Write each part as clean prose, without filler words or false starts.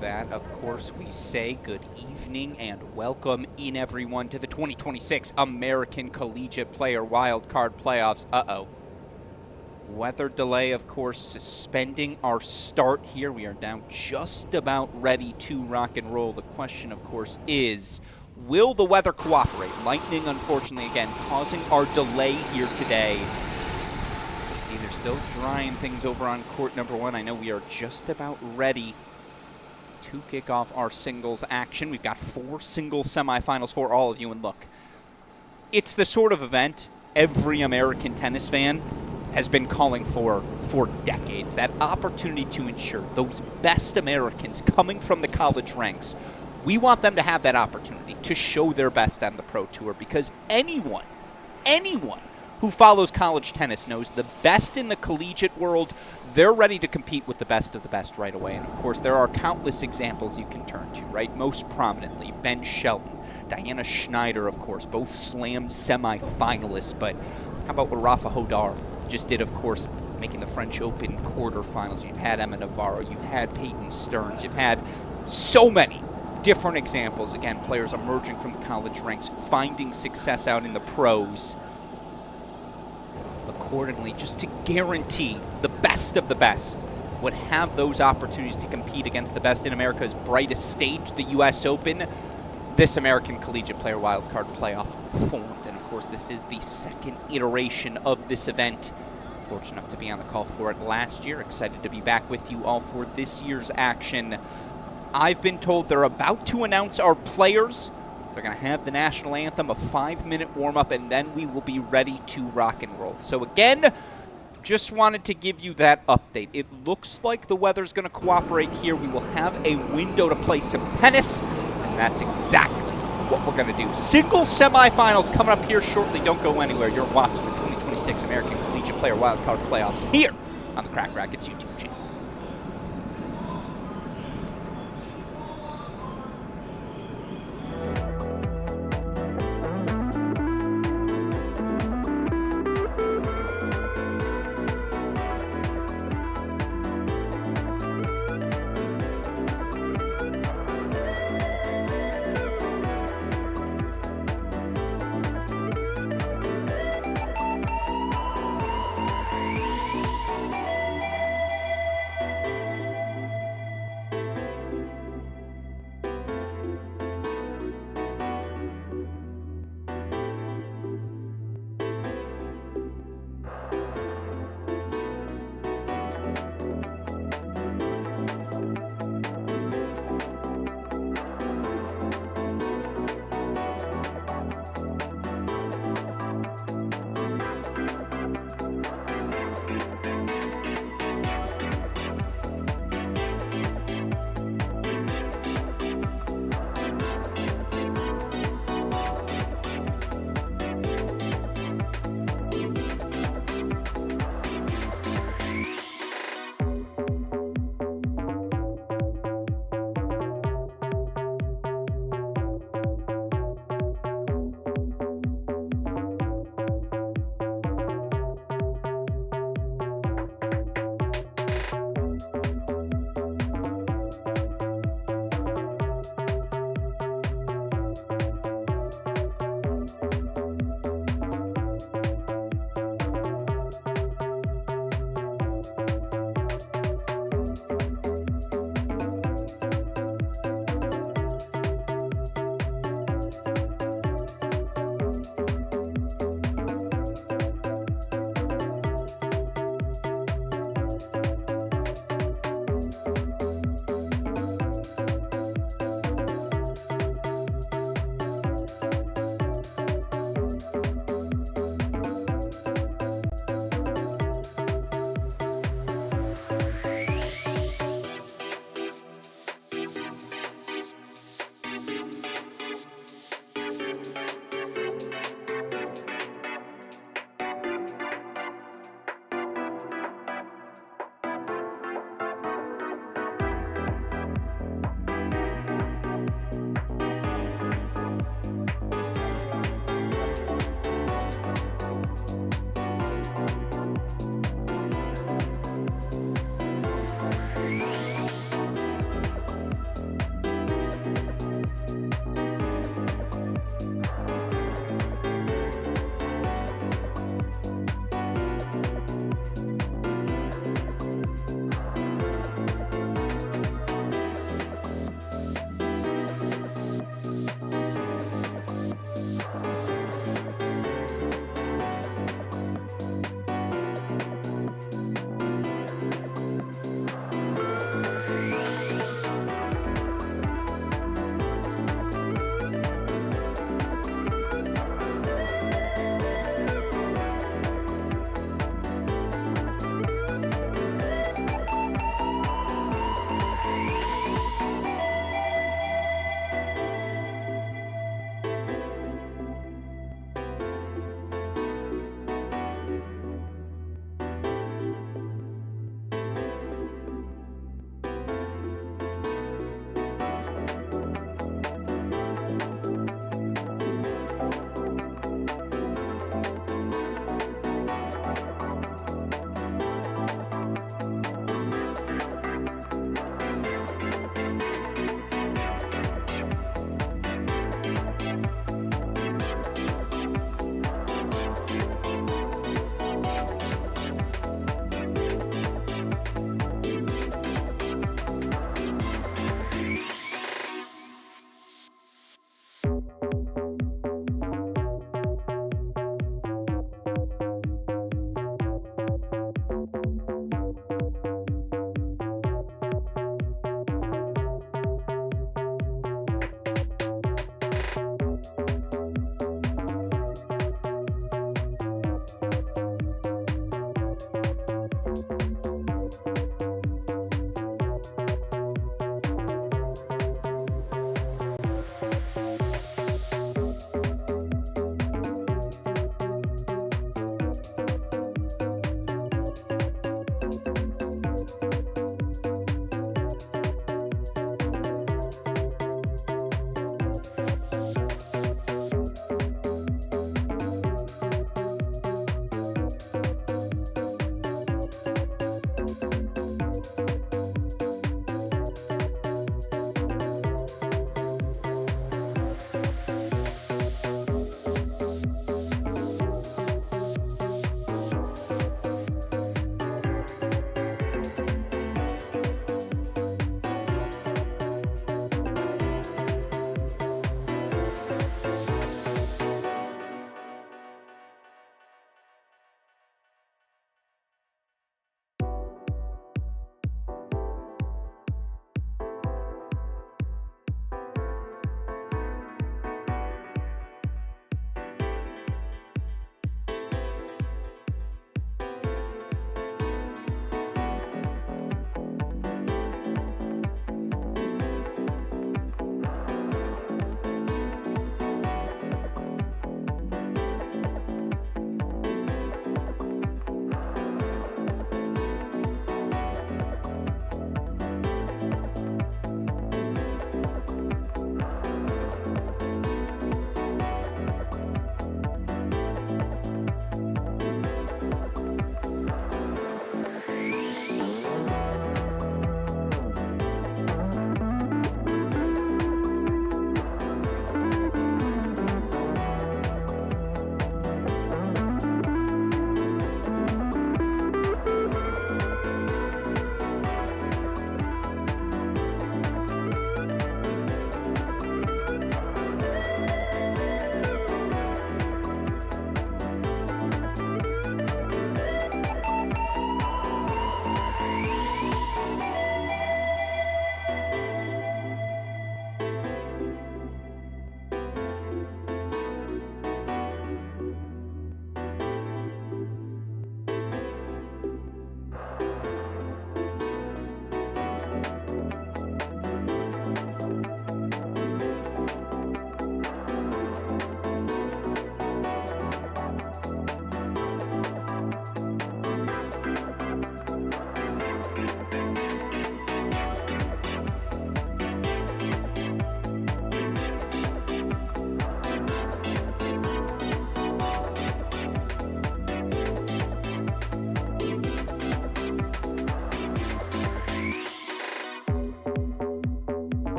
That, of course, we say good evening and welcome in, everyone, to the 2026 American Collegiate Player Wildcard Playoffs. Weather delay, of course, suspending our start here. We are now just about ready to rock and roll. The question, of course, is, will the weather cooperate? Lightning, unfortunately, again, causing our delay here today. You see, they're still drying things over on court number one. I know we are just about ready to kick off our singles action. We've got 4 singles semifinals for all of you. And look, it's the sort of event every American tennis fan has been calling for decades. That opportunity to ensure those best Americans coming from the college ranks, we want them to have that opportunity to show their best on the Pro Tour, because anyone who follows college tennis knows the best in the collegiate world, they're ready to compete with the best of the best right away. And of course, there are countless examples you can turn to, right? Most prominently, Ben Shelton, Diana Schneider, of course, both Slam semifinalists. But how about what Rafa Hodar just did, of course, making the French Open quarterfinals? You've had Emma Navarro, you've had Peyton Stearns, you've had so many different examples. Again, players emerging from the college ranks, finding success out in the pros. The accordingly, just to guarantee the best of the best would have those opportunities to compete against the best in America's brightest stage, the U.S. Open. This American Collegiate Player Wildcard Playoff formed, and of course this is the second iteration of this event. Fortunate enough to be on the call for it last year. Excited to be back with you all for this year's action. I've been told they're about to announce our players. They're going to have the national anthem, a 5-minute warm-up, and then we will be ready to rock and roll. So again, just wanted to give you that update. It looks like the weather's going to cooperate here. We will have a window to play some tennis, and that's exactly what we're going to do. Single semifinals coming up here shortly. Don't go anywhere. You're watching the 2026 American Collegiate Player Wildcard Playoffs here on the Cracked Racquets YouTube channel.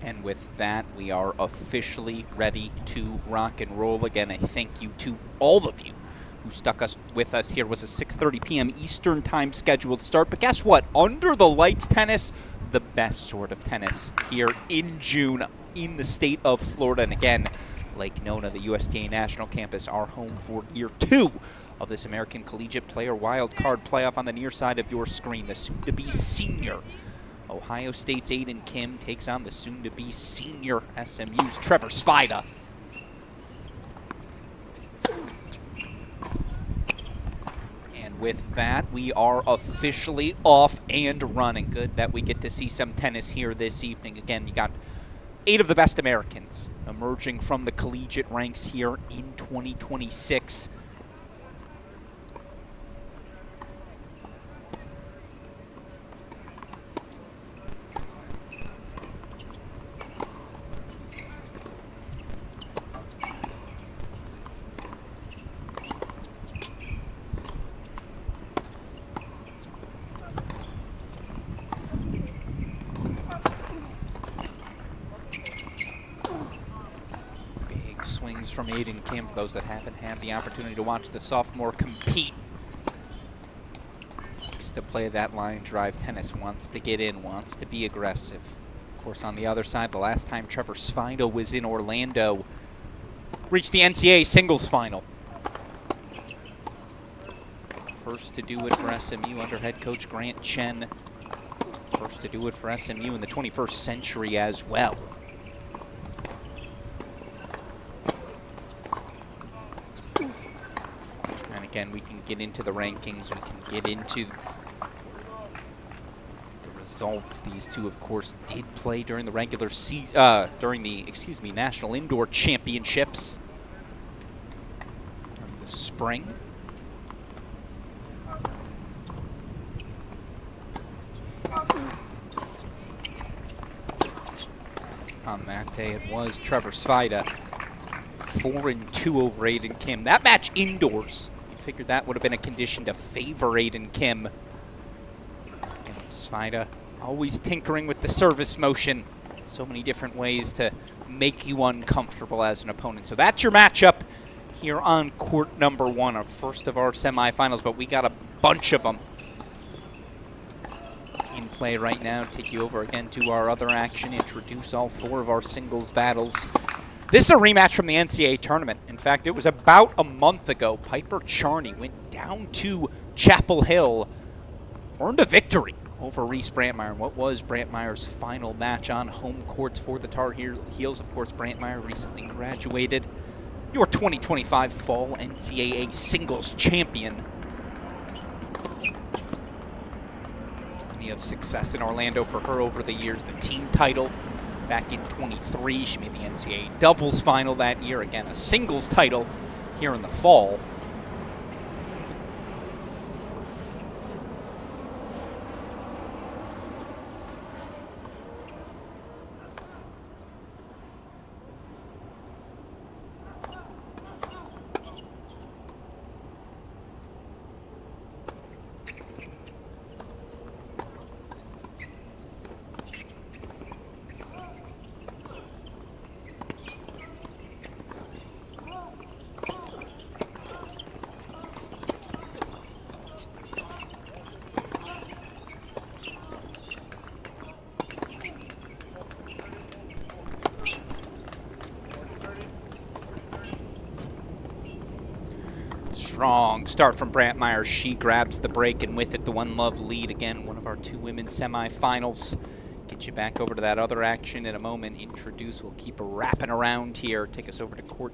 And with that, we are officially ready to rock and roll. Again, a thank you to all of you who stuck with us here. It was a 6:30 p.m. Eastern time scheduled start. But guess what? Under the lights tennis, the best sort of tennis here in June in the state of Florida. And again, Lake Nona, the USTA National Campus, our home for year 2 of this American Collegiate Player Wildcard playoff. On the near side of your screen, the soon-to-be senior Ohio State's Aiden Kim takes on the soon-to-be senior SMU's Trevor Svida. And with that, we are officially off and running. Good that we get to see some tennis here this evening. Again, you got 8 of the best Americans emerging from the collegiate ranks here in 2026. Swings from Aiden Kim, for those that haven't had the opportunity to watch the sophomore compete. Likes to play that line drive tennis, wants to get in, wants to be aggressive. Of course, on the other side, the last time Trevor Svida was in Orlando, reached the NCAA singles final. First to do it for SMU under head coach Grant Chen. First to do it for SMU in the 21st century as well. Again, we can get into the rankings, we can get into the results. These two, of course, did play during the regular National Indoor Championships during the spring. On that day, it was Trevor Svida, 4-2 over Aiden Kim. That match indoors. Figured that would have been a condition to favor Aiden Kim. And Svida always tinkering with the service motion. So many different ways to make you uncomfortable as an opponent. So that's your matchup here on court number 1, our first of our semifinals, but we got a bunch of them in play right now. Take you over again to our other action, introduce all 4 of our singles battles. This is a rematch from the NCAA tournament. In fact, it was about a month ago. Piper Charney went down to Chapel Hill, earned a victory over Reese Brantmeyer in what was Brantmeyer's final match on home courts for the Tar Heels. Of course, Brantmeyer recently graduated, your 2025 Fall NCAA Singles Champion. Plenty of success in Orlando for her over the years. The team title back in 23, she made the NCAA doubles final that year. Again, a singles title here in the fall. Strong start from Brantmeyer. She grabs the break, and with it, the 1-love lead. Again, one of our 2 women's semifinals. Get you back over to that other action in a moment. Introduce, we'll keep wrapping around here. Take us over to court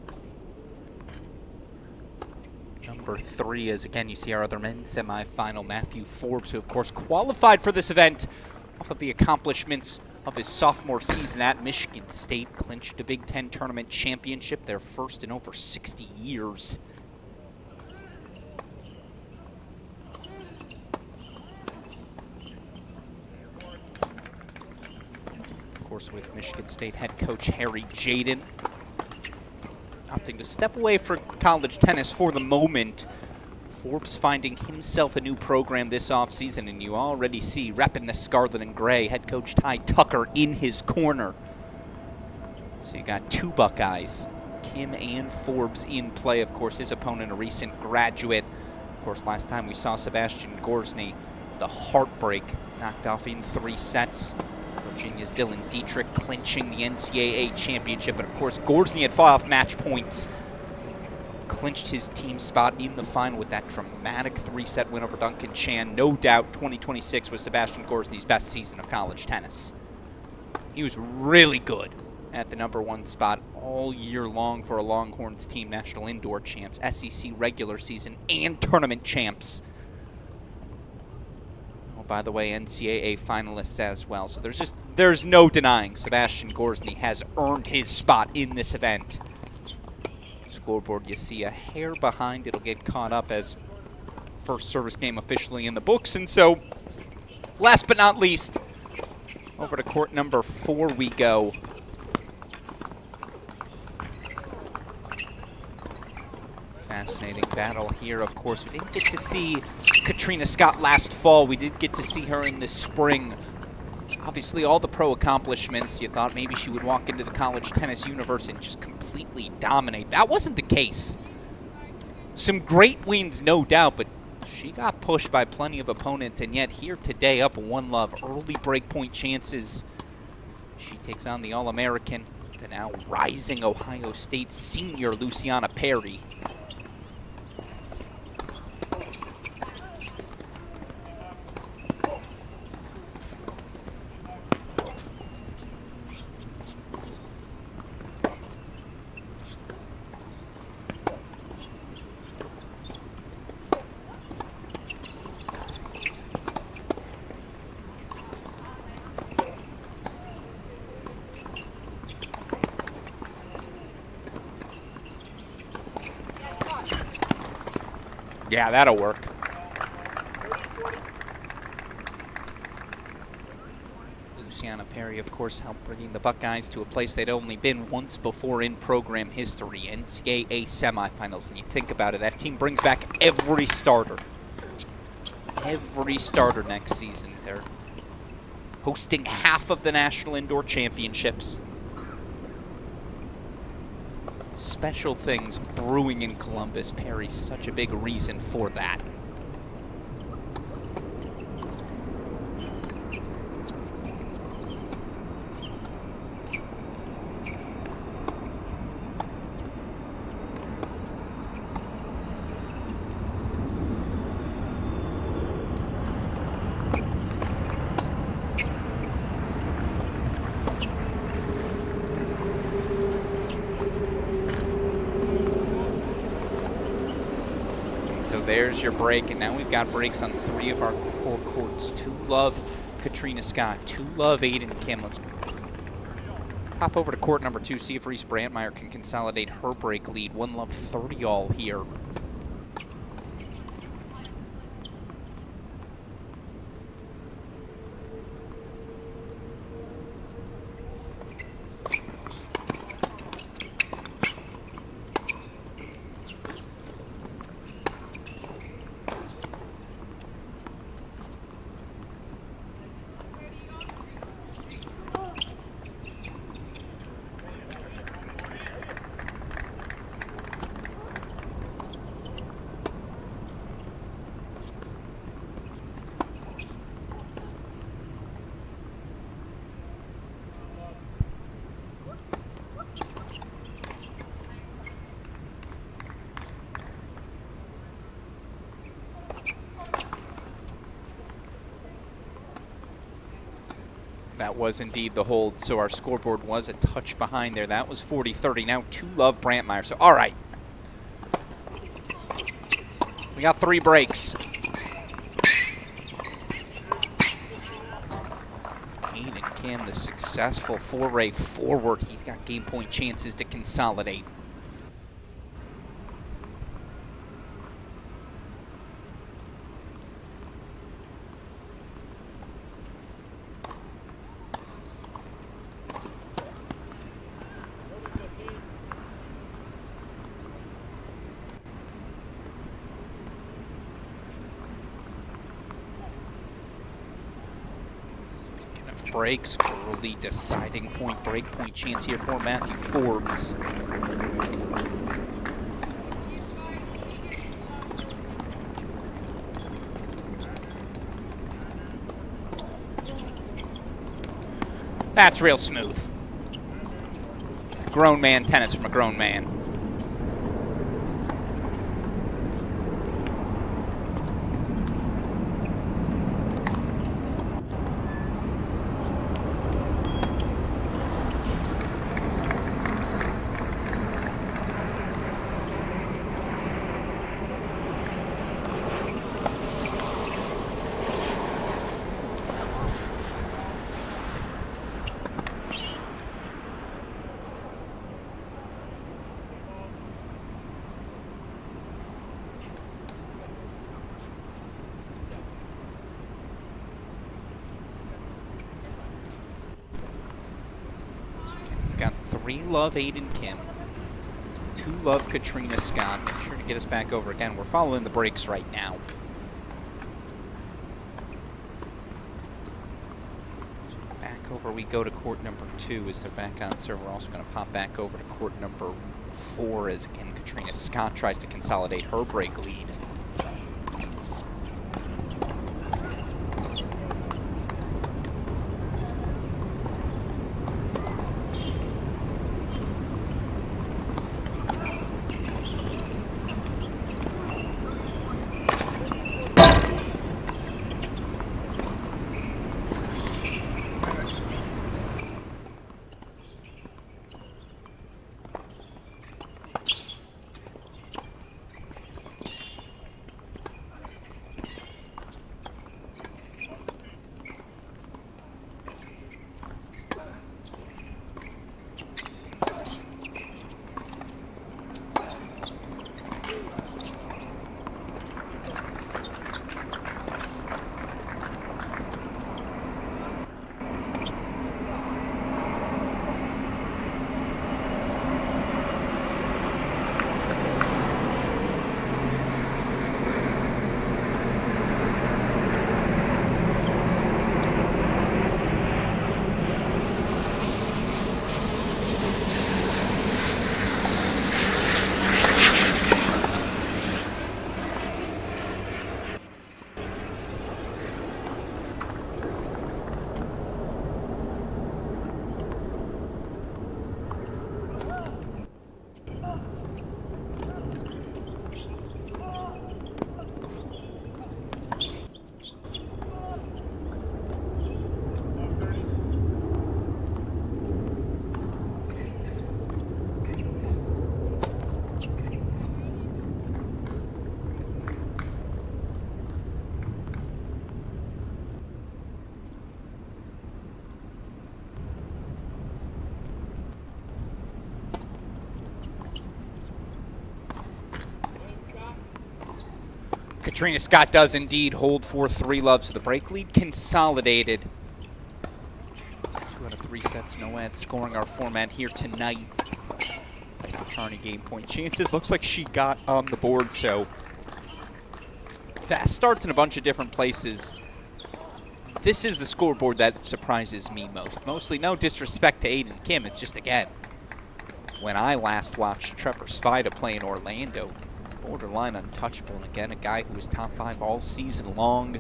number 3, as again, you see our other men's semifinal, Matthew Forbes, who of course qualified for this event off of the accomplishments of his sophomore season at Michigan State. Clinched a Big Ten tournament championship, their first in over 60 years. Course, with Michigan State head coach Harry Jaden opting to step away from college tennis for the moment. Forbes finding himself a new program this offseason, and you already see, repping the scarlet and gray, head coach Ty Tucker in his corner. So you got two Buckeyes, Kim and Forbes, in play. Of course, his opponent, a recent graduate. Of course, last time we saw Sebastian Gorsny, the heartbreak, knocked off in 3 sets. Virginia's Dylan Dietrich clinching the NCAA championship. But of course, Gorsny had fought off match points, clinched his team spot in the final with that dramatic 3-set win over Duncan Chan. No doubt 2026 was Sebastian Gorsny's best season of college tennis. He was really good at the #1 spot all year long for a Longhorns team, national indoor champs, SEC regular season, and tournament champs. Oh, by the way, NCAA finalists as well. So there's no denying Sebastian Gorsny has earned his spot in this event. Scoreboard, you see a hair behind. It'll get caught up as first service game officially in the books. And so, last but not least, over to court number 4 we go. Fascinating battle here, of course. We didn't get to see Katrina Scott last fall. We did get to see her in the spring. Obviously, all the pro accomplishments, you thought maybe she would walk into the college tennis universe and just completely dominate. That wasn't the case. Some great wins, no doubt, but she got pushed by plenty of opponents, and yet here today, up 1-love, early breakpoint chances. She takes on the All-American, the now rising Ohio State senior Luciana Perry. Yeah, that'll work. Luciana Perry, of course, helped bringing the Buckeyes to a place they'd only been once before in program history, NCAA semifinals. And you think about it, that team brings back every starter. Every starter next season. They're hosting half of the National Indoor Championships. Special things brewing in Columbus. Perry's such a big reason for that. So there's your break, and now we've got breaks on 3 of our 4 courts. 2-love Katrina Scott, 2-love Aiden Kim. Let's pop over to court number 2, see if Reese Brandmeier can consolidate her break lead. 1-love 30-all here. That was indeed the hold, so our scoreboard was a touch behind there. That was 40-30. Now 2-love Brandmeier. So, all right. We got 3 breaks. Aiden Kim, the successful foray forward. He's got game point chances to consolidate. breaks. Early deciding point, break point chance here for Matthew Forbes. That's real smooth. It's grown man tennis from a grown man. Got 3 love Aiden Kim, 2 love Katrina Scott. Make sure to get us back over again. We're following the breaks right now. So back over we go to court number 2 as they're back on serve. We're also going to pop back over to court number 4 as again Katrina Scott tries to consolidate her break lead. Katrina Scott does indeed hold for 3 loves, so the break lead consolidated. 2 out of 3 sets, no ad scoring our format here tonight. Piper Charney game point chances. Looks like she got on the board, so fast starts in a bunch of different places. This is the scoreboard that surprises me most. Mostly no disrespect to Aiden Kim, it's just, again, when I last watched Trevor Svida play in Orlando, borderline untouchable, and again, a guy who was top 5 all season long.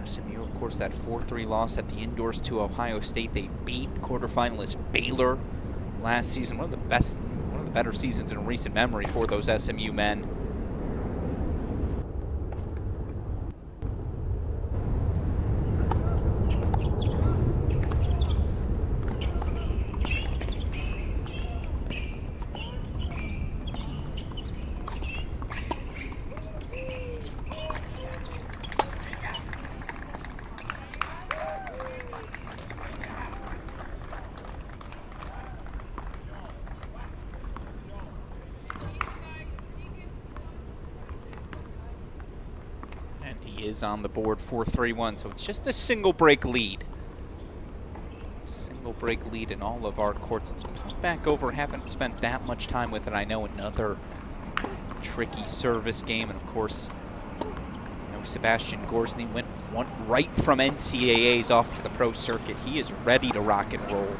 SMU, of course, that 4-3 loss at the indoors to Ohio State. They beat quarterfinalist Baylor last season. One of the better seasons in recent memory for those SMU men. And he is on the board for 3-1, so it's just a single break lead. Single break lead in all of our courts. Let's pop back over. Haven't spent that much time with it. I know another tricky service game, and of course, Sebastian Gorsny went right from NCAAs off to the pro circuit. He is ready to rock and roll.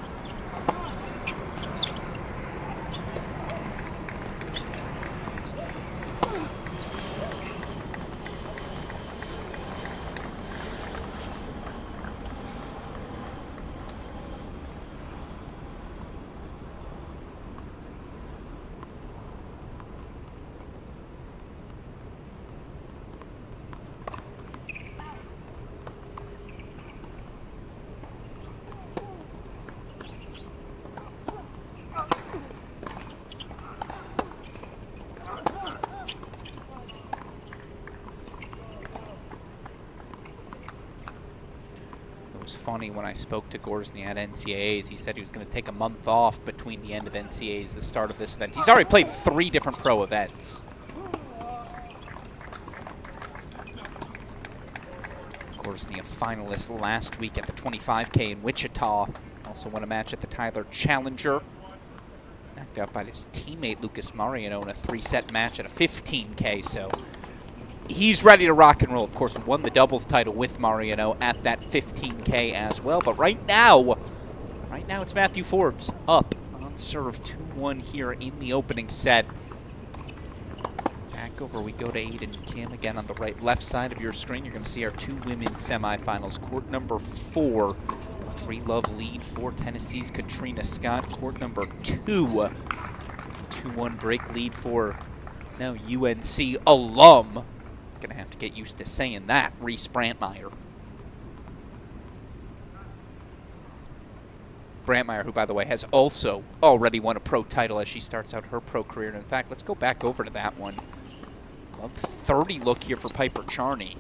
It was funny when I spoke to Gorsny at NCAAs. He said he was going to take a month off between the end of NCAAs, the start of this event. He's already played 3 different pro events. Gorsny, a finalist last week at the 25K in Wichita. Also won a match at the Tyler Challenger. Knocked out by his teammate Lucas Mariano in a 3-set match at a 15K. So he's ready to rock and roll. Of course, won the doubles title with Mariano at that 15K as well. But right now it's Matthew Forbes up on serve 2-1 here in the opening set. Back over we go to Aiden Kim again on the left side of your screen. You're going to see our 2 women's semifinals. Court number 4, 3-love lead for Tennessee's Katrina Scott. Court number 2, 2-1 break lead for now UNC alum. Gonna have to get used to saying that, Reese Brantmeyer. Brantmeyer, who, by the way, has also already won a pro title as she starts out her pro career. And in fact, let's go back over to that one. 30 look here for Piper Charney.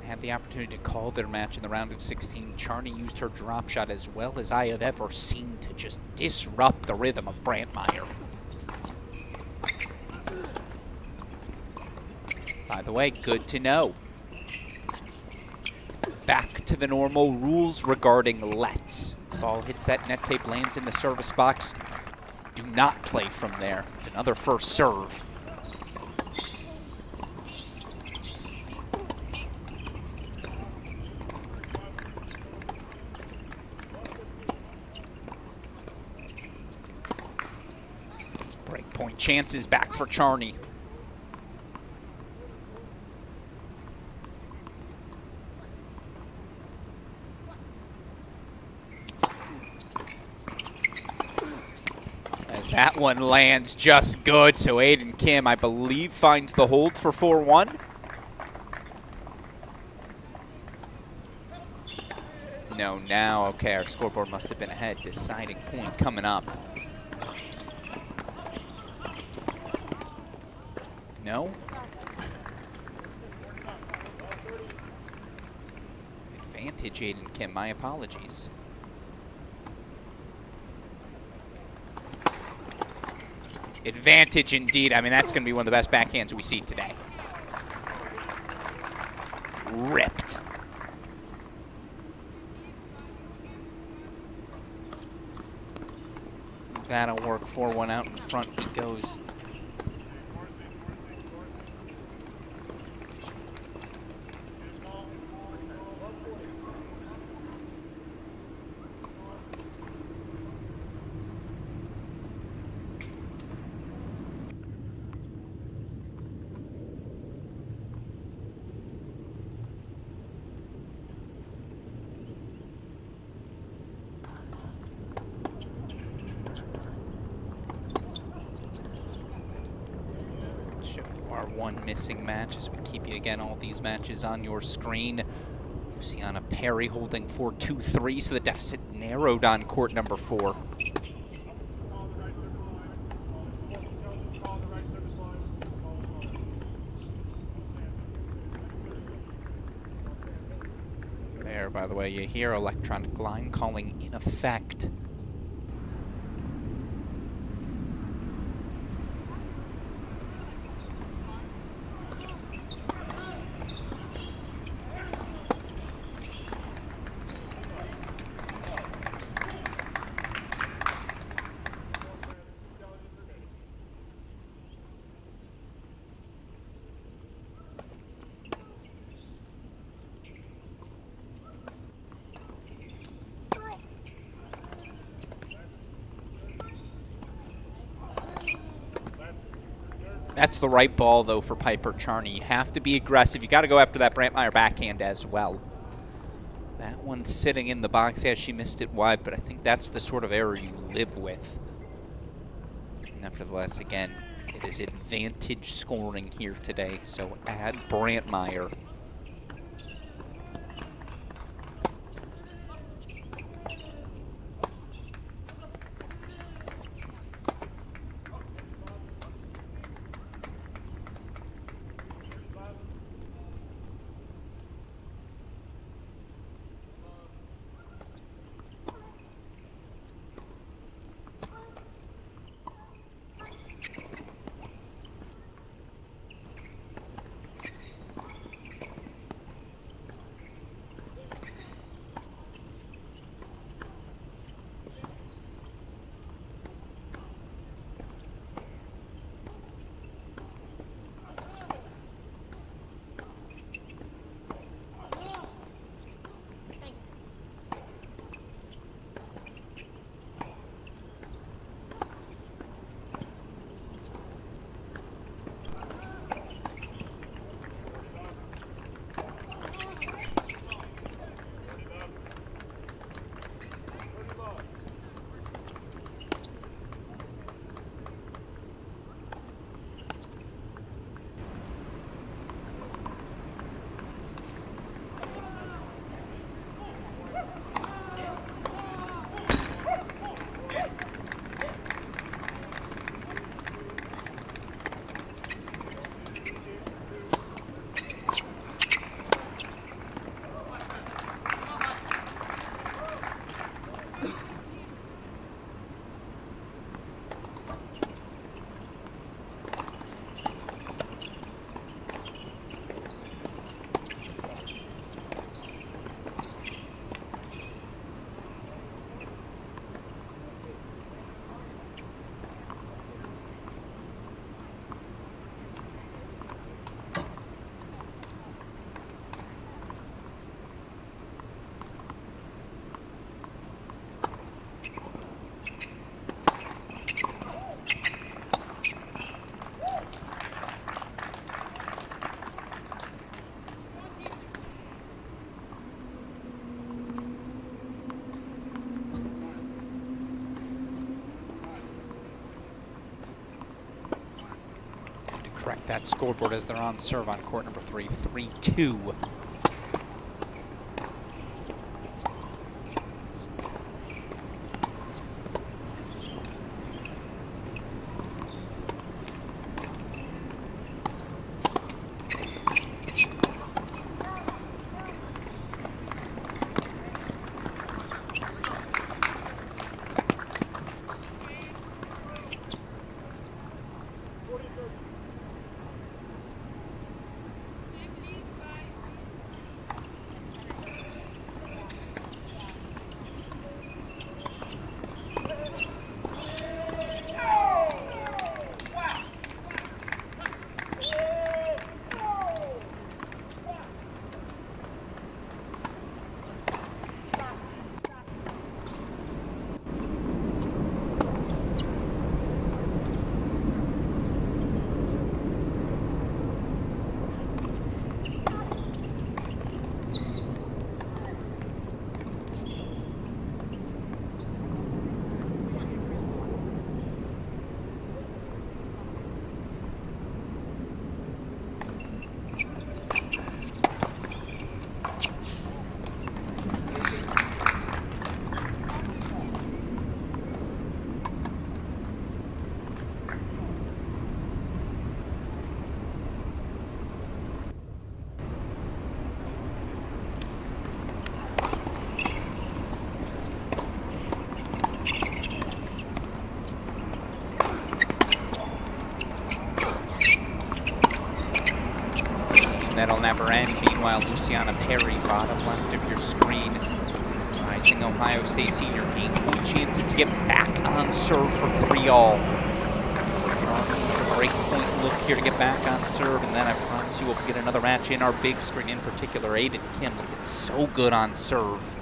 Had the opportunity to call their match in the round of 16. Charney used her drop shot as well as I have ever seen to just disrupt the rhythm of Brantmeyer. By the way, good to know. Back to the normal rules regarding lets. Ball hits that net tape, lands in the service box. Do not play from there. It's another first serve. Breakpoint chances back for Charney. As that one lands just good, so Aiden Kim, I believe, finds the hold for 4-1. No, now, okay, our scoreboard must have been ahead. Deciding point coming up. No? Advantage, Aiden Kim. My apologies. Advantage indeed. I mean, that's going to be one of the best backhands we see today. Ripped. That'll work. 4-1 out in front he goes. one missing match as we keep you again all these matches on your screen. Luciana Perry holding 4-2-3, so the deficit narrowed on court number 4. There, by the way, you hear electronic line calling in effect. That's the right ball, though, for Piper Charney. You have to be aggressive. You got to go after that Brantmeyer backhand as well. That one's sitting in the box. Yeah, she missed it wide, but I think that's the sort of error you live with. Nevertheless, again, it is advantage scoring here today, so add Brantmeyer. Correct that scoreboard as they're on serve on court number 3, 3-2. and that'll never end. Meanwhile, Luciana Perry, bottom left of your screen. Rising Ohio State senior, gain point chances to get back on serve for 3-all. Charlie, another break point look here to get back on serve, and then I promise you we'll get another match in our big screen, in particular Aiden Kim looking so good on serve.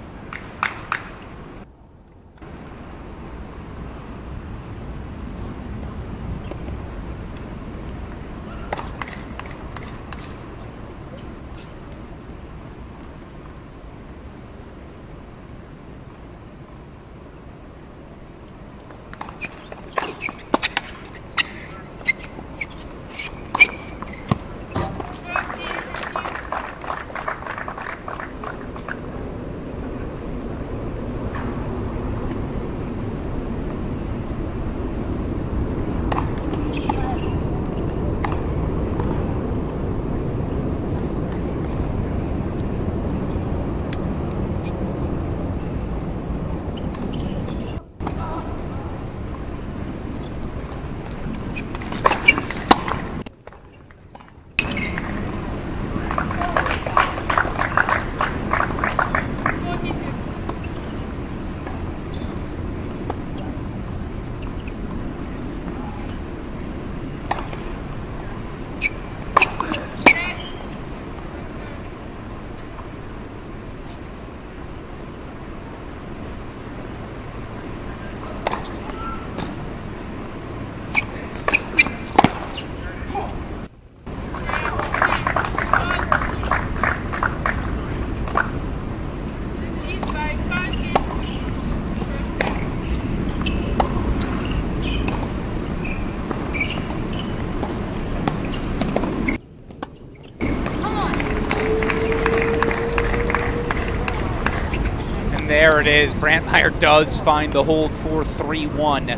There it is. Brantmeyer does find the hold for 3-1.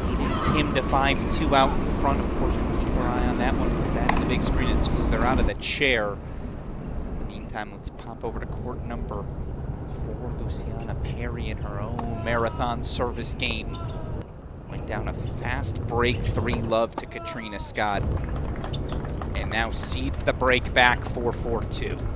Aiden Kim to 5-2 out in front. Of course, we'll keep our eye on that one. Put that in the big screen as soon as they're out of the chair. In the meantime, let's pop over to court number 4. Luciana Perry in her own marathon service game. Went down a fast break 3-love to Katrina Scott. And now seeds the break back 4-4-2.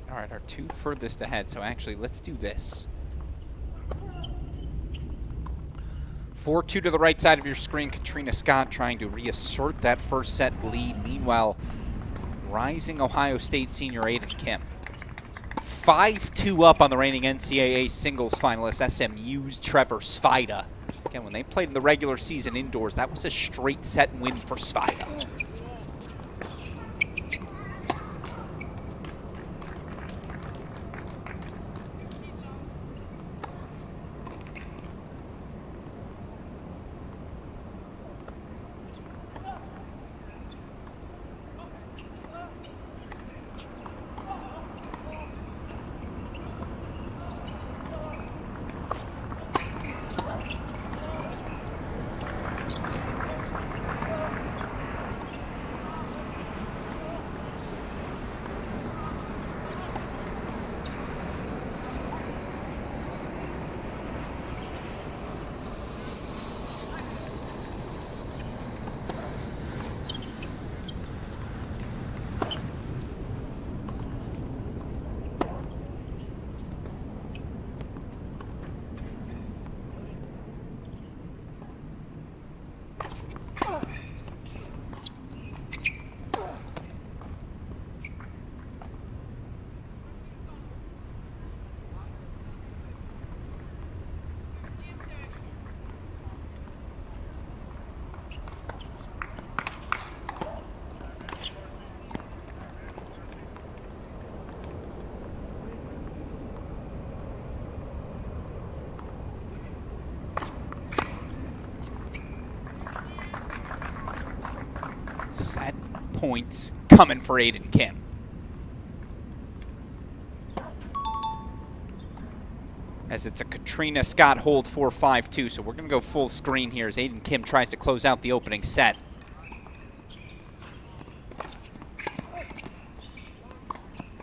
All right, our 2 furthest ahead, so actually let's do this. 4-2 to the right side of your screen. Katrina Scott trying to reassert that first set lead. Meanwhile, rising Ohio State senior Aiden Kim. 5-2 up on the reigning NCAA singles finalist SMU's Trevor Svida. Again, when they played in the regular season indoors, that was a straight set win for Svida. points coming for Aiden Kim. As it's a Katrina Scott hold 4-5-2, so we're going to go full screen here as Aiden Kim tries to close out the opening set.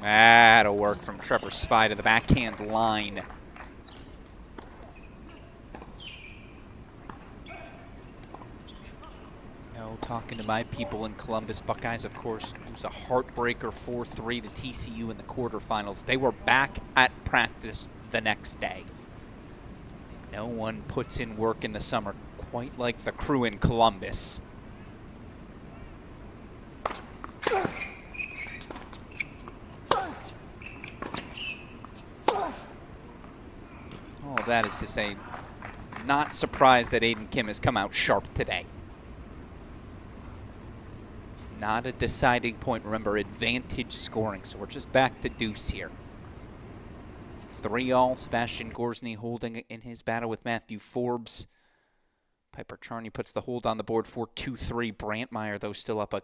That'll work from Trevor Svei to the backhand line. No talking to my people in Columbus. Buckeyes, of course, lose a heartbreaker 4-3 to TCU in the quarterfinals. They were back at practice the next day. And no one puts in work in the summer quite like the crew in Columbus. All of that is to say, not surprised that Aiden Kim has come out sharp today. Not a deciding point. Remember, advantage scoring, so we're just back to deuce here. 3-all, Sebastian Gorsny holding in his battle with Matthew Forbes. Piper Charney puts the hold on the board for 2-3. Brantmeyer, though, still up a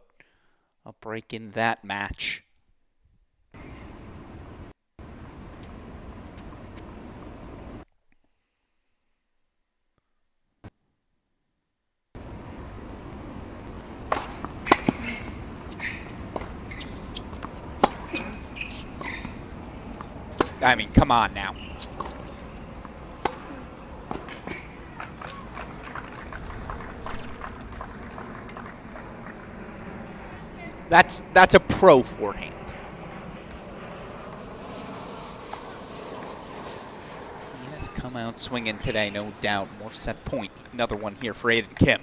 break in that match. I mean, come on now. That's a pro forehand. He has come out swinging today, no doubt. More set point. Another one here for Aiden Kim.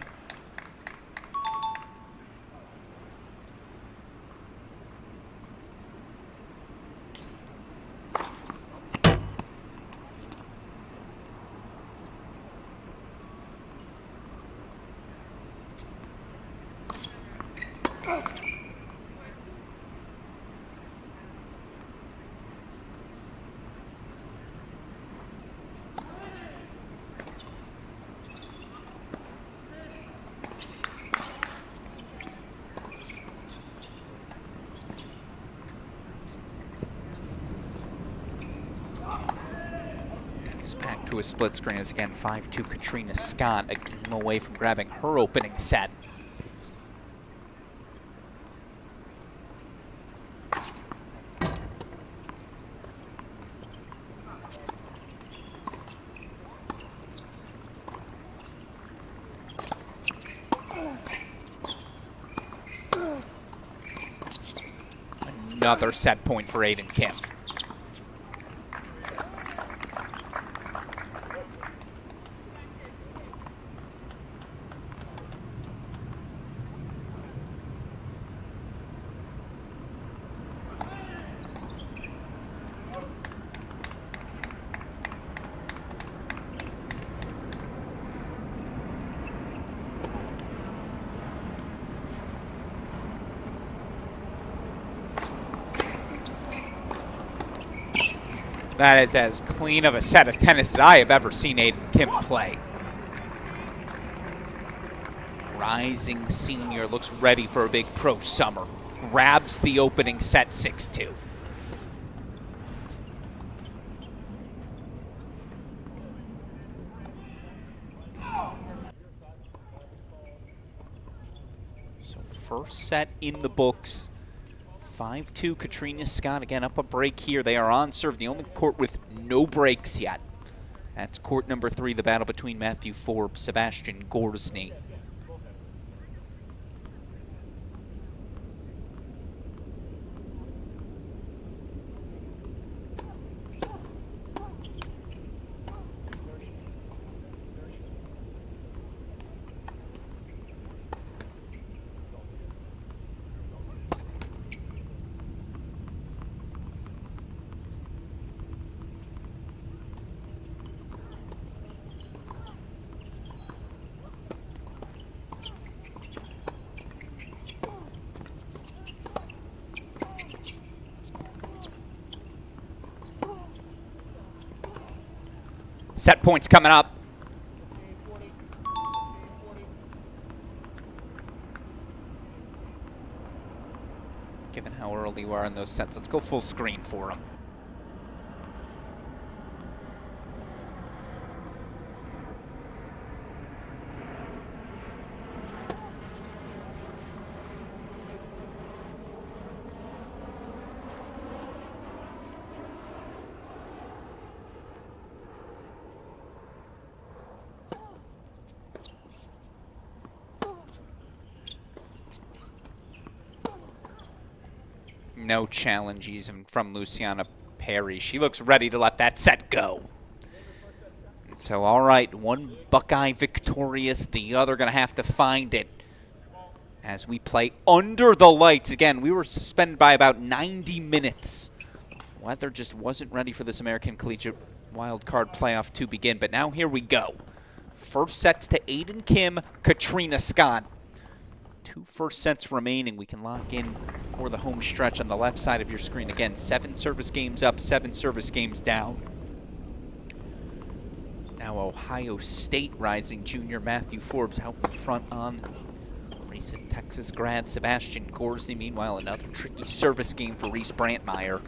Back to a split screen as again 5-2 Katrina Scott, a game away from grabbing her opening set. Another set point for Aiden Kim. That is as clean of a set of tennis as I have ever seen Aiden Kim play. Rising senior looks ready for a big pro summer. Grabs the opening set 6-2. So first set in the books. 5-2 Katrina Scott, again up a break here. They are on serve, the only court with no breaks yet. That's court number 3, the battle between Matthew Forbes, Sebastian Gorsny. Set points coming up. lately were in those sets. Let's go full screen for him. No challenge even from Luciana Perry. She looks ready to let that set go. So, all right, one Buckeye victorious, the other going to have to find it as we play under the lights. Again, we were suspended by about 90 minutes. Weather just wasn't ready for this American Collegiate Wildcard playoff to begin, but now here we go. First sets to Aiden Kim, Katrina Scott. 2 first sets remaining. We can lock in for the home stretch on the left side of your screen. Again, 7 service games up, 7 service games down. Now Ohio State rising junior Matthew Forbes out in front on recent Texas grad Sebastian Gorsey. Meanwhile, another tricky service game for Reese Brantmeyer.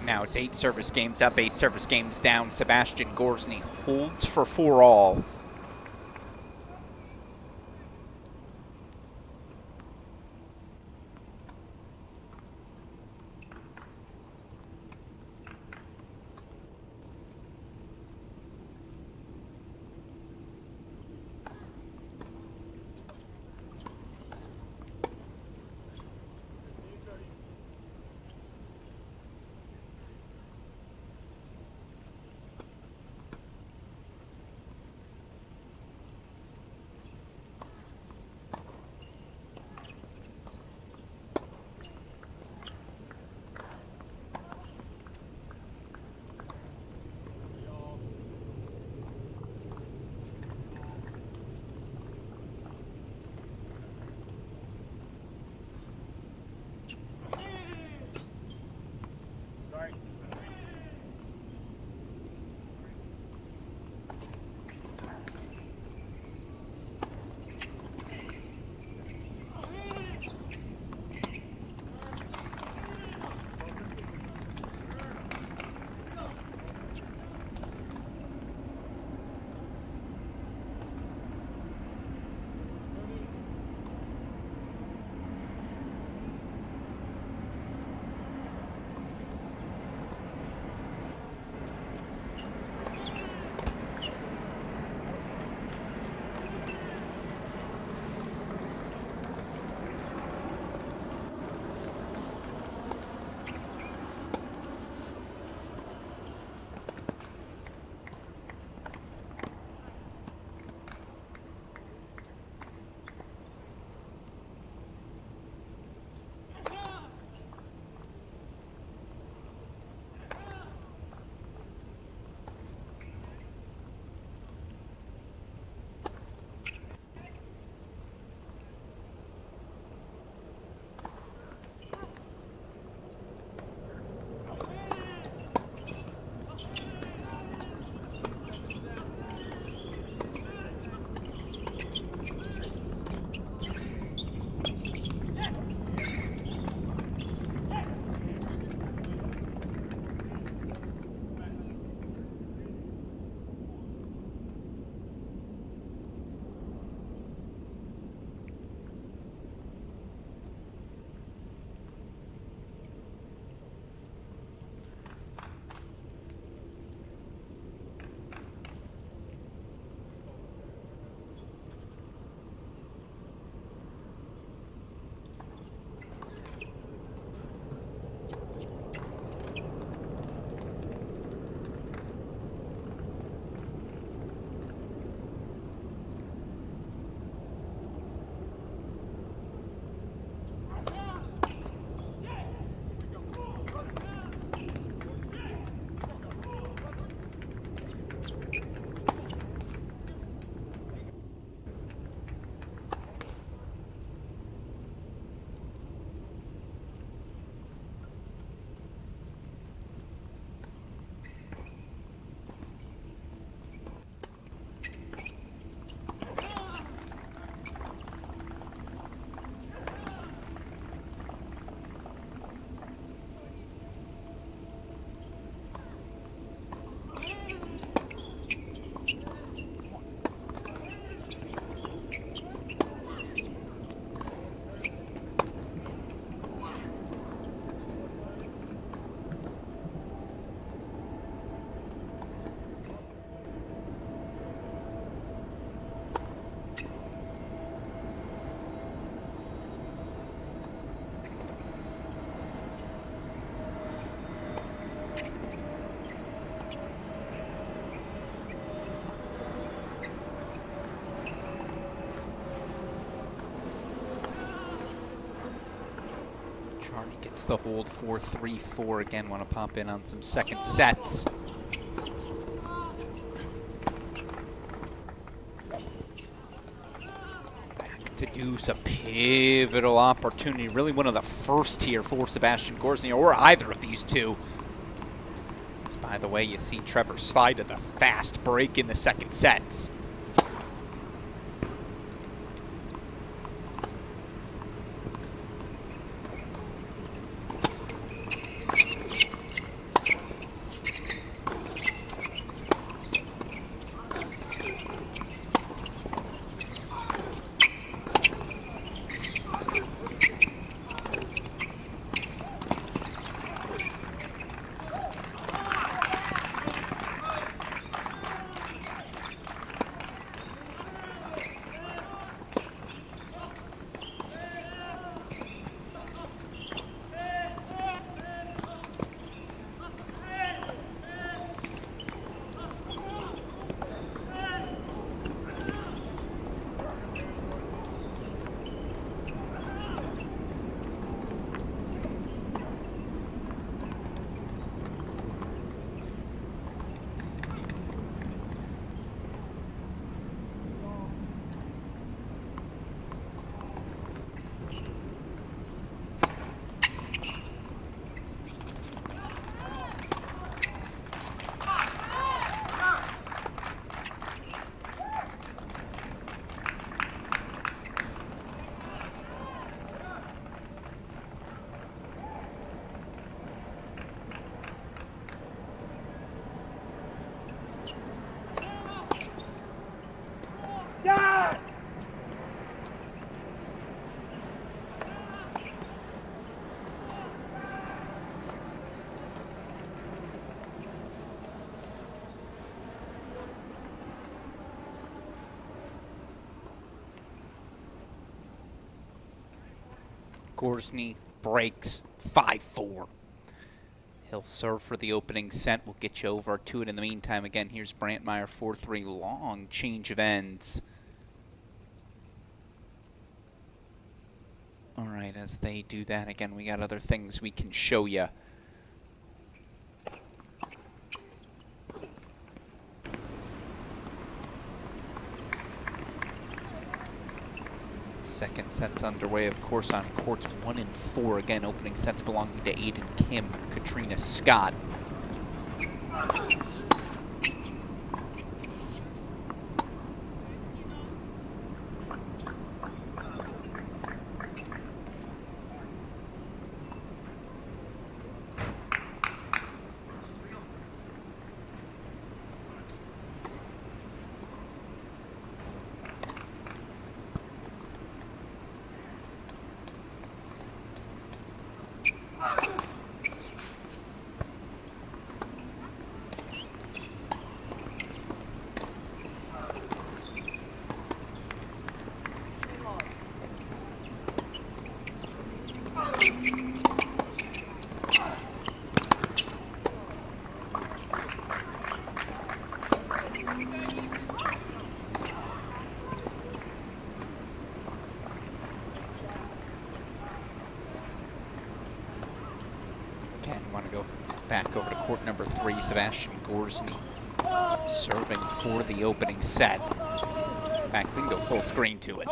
Now it's 8 service games up, 8 service games down. Sebastian Gorsny holds for 4-all. Charney gets the hold, 4-3-4. Again, want to pop in on some second sets. Back to deuce, a pivotal opportunity. Really one of the first here for Sebastian Gorzny, or either of these two. As, by the way, you see Trevor Svida, the fast break in the second sets. Gorzny breaks 5-4. He'll serve for the opening set. We'll get you over to it in the meantime. Again, here's Brantmeyer, 4-3, long change of ends. All right, as they do that, again, we got other things we can show you. Second set's underway, of course, on courts 1 and 4. Again, opening sets belonging to Aiden Kim, Katrina Scott. Again, want to go back over to court number 3. Sebastian Gorzny serving for the opening set. In fact, we can go full screen to it.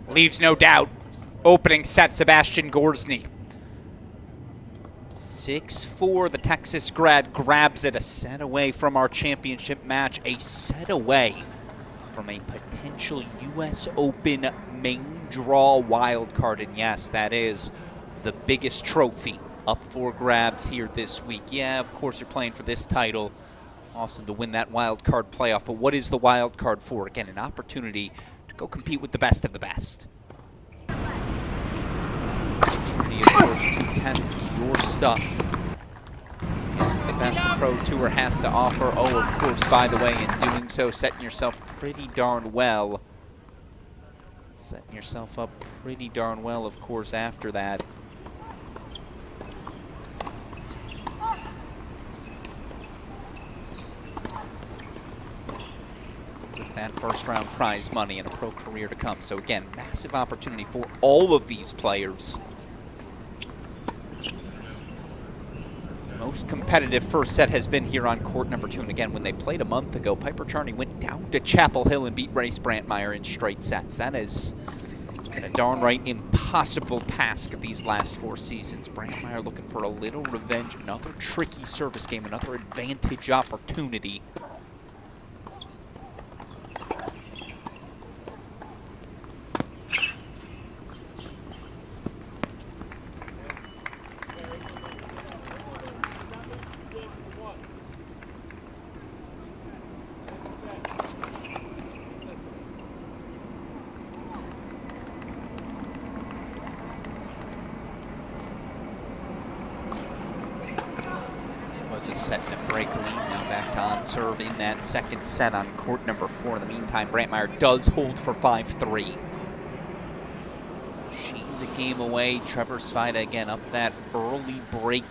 Leaves no doubt. Opening set, Sebastian Gorsny. 6-4, the Texas grad grabs it. A set away from our championship match. A set away from a potential U.S. Open main draw wild card. And yes, that is the biggest trophy up for grabs here this week. Yeah, of course you're playing for this title. Awesome to win that wild card playoff. But what is the wild card for? Again, an opportunity to go compete with the best of the best. Opportunity, of course, to test your stuff against the best the Pro Tour has to offer. Oh, of course, by the way, in doing so, setting yourself pretty darn well. Setting yourself up pretty darn well, of course, after that. With that first round prize money and a pro career to come. So again, massive opportunity for all of these players. Most competitive first set has been here on court number 2. And again, when they played a month ago, Piper Charney went down to Chapel Hill and beat Race Brantmeyer in straight sets. That has been a darn right impossible task of these last 4 seasons. Brantmeyer looking for a little revenge, another tricky service game, another advantage opportunity. Was a set and a break lead, now back to on serve in that second set on court number 4. In the meantime, Brantmeyer does hold for 5-3. She's a game away. Trevor Svida again up that early break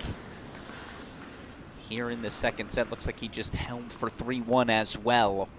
here in the second set. Looks like he just held for 3-1 as well.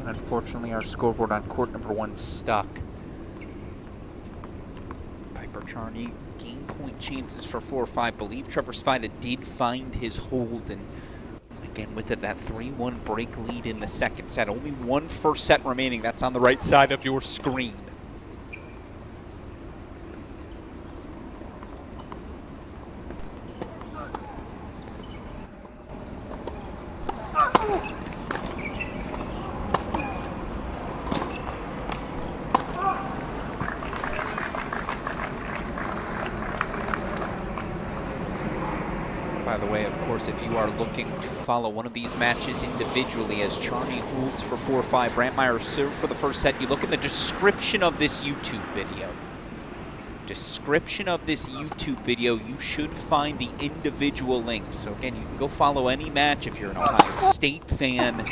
And unfortunately, our scoreboard on court number 1 stuck. Piper Charney game point chances for 4-5. Believe Trevor Svida did find his hold, and again with it, that 3-1 break lead in the second set. Only one first set remaining. That's on the right side of your screen. By the way, of course, if you are looking to follow one of these matches individually as Charney holds for 4-5, Brantmeyer serve for the first set, you look in the description of this YouTube video. You should find the individual links. So again, you can go follow any match if you're an Ohio State fan,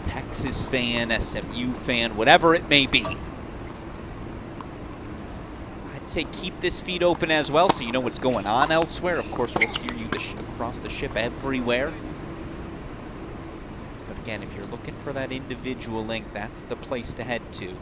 Texas fan, SMU fan, whatever it may be. Say keep this feed open as well so you know what's going on elsewhere. Of course, we'll steer you across the ship everywhere. But again, if you're looking for that individual link, that's the place to head to.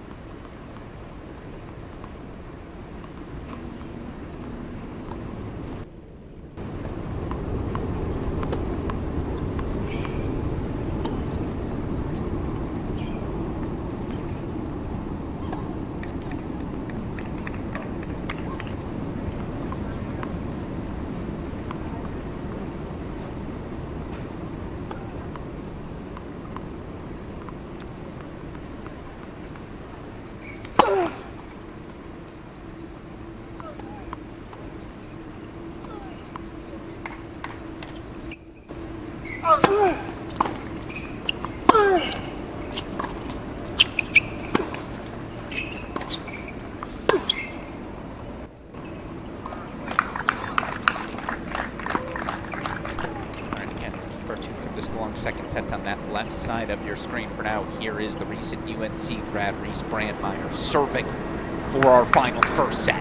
Second set's on that left side of your screen for now. Here is the recent UNC grad, Reese Brantmeyer, serving for our final first set.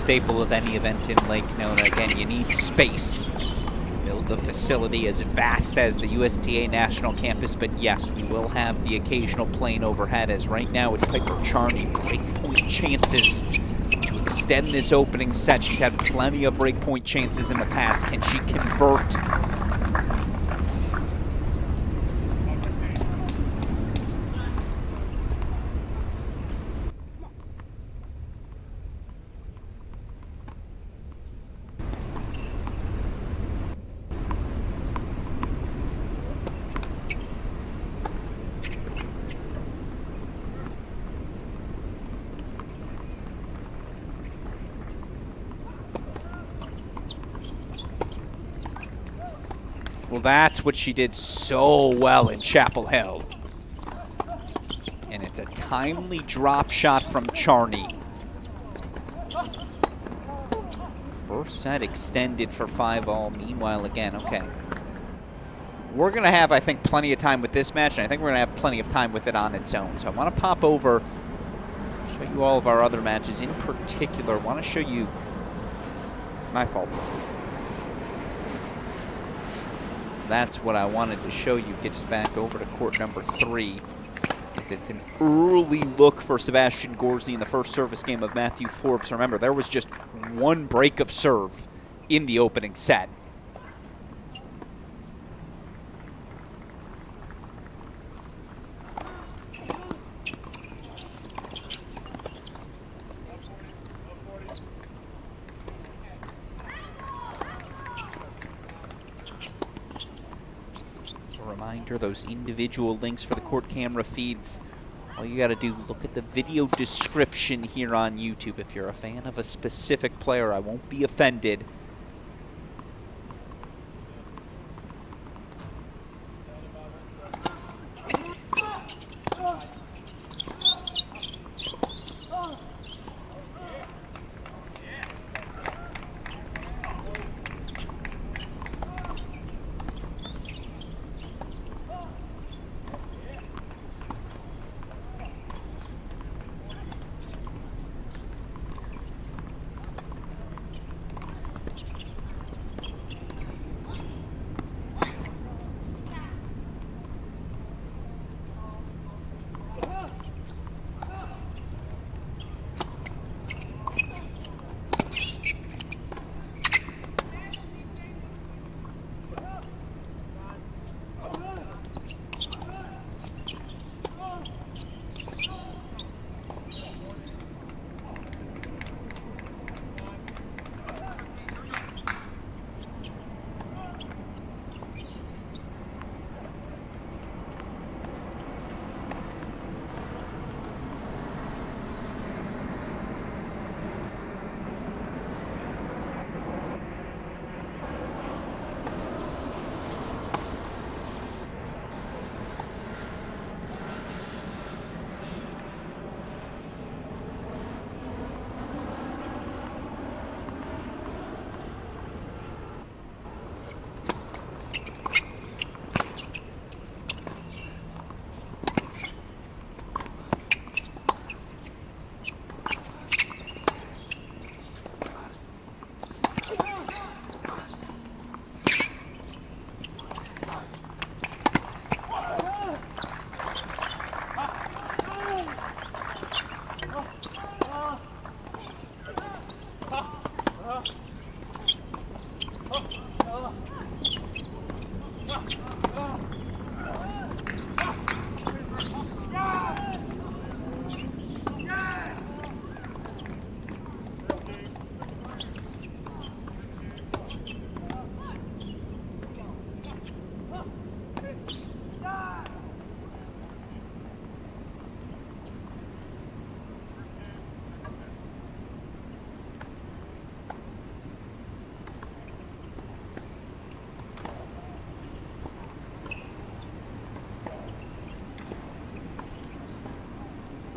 staple of any event in Lake Nona. Again, you need space to build a facility as vast as the USTA National Campus, but yes, we will have the occasional plane overhead, as right now it's Piper Charney. Breakpoint chances to extend this opening set. She's had plenty of breakpoint chances in the past. Can she convert? Well, that's what she did so well in Chapel Hill. And it's a timely drop shot from Charney. First set extended for 5-all. Meanwhile, again, okay. We're going to have, I think, plenty of time with this match, and I think we're going to have plenty of time with it on its own. So I want to pop over, show you all of our other matches. In particular, I want to show you, my fault. That's what I wanted to show you. Get us back over to court number 3. As it's an early look for Sebastian Gorsny in the first service game of Matthew Forbes. Remember, there was just one break of serve in the opening set. Reminder, those individual links for the court camera feeds, all you got to do, look at the video description here on YouTube. If you're a fan of a specific player, I won't be offended.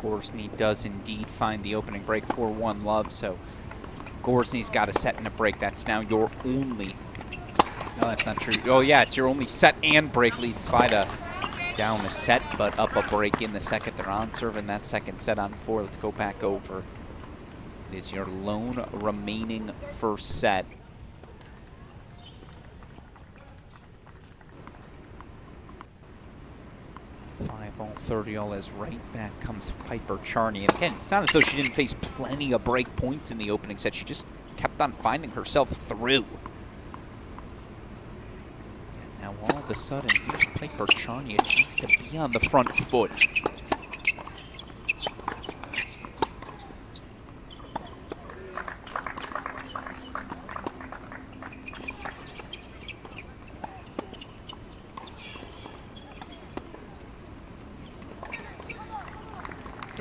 Gorsny does indeed find the opening break 4-1 love, so Gorsny's got a set and a break. That's now your only... No, that's not true. Oh, yeah, it's your only set and break lead. Svida down a set, but up a break in the second. They're on serving that second set on 4. Let's go back over It is your lone remaining first set. 5-all, 30-all as right back comes Piper Charney. And again, it's not as though she didn't face plenty of break points in the opening set. She just kept on finding herself through. And now all of a sudden, here's Piper Charney, a chance to be on the front foot.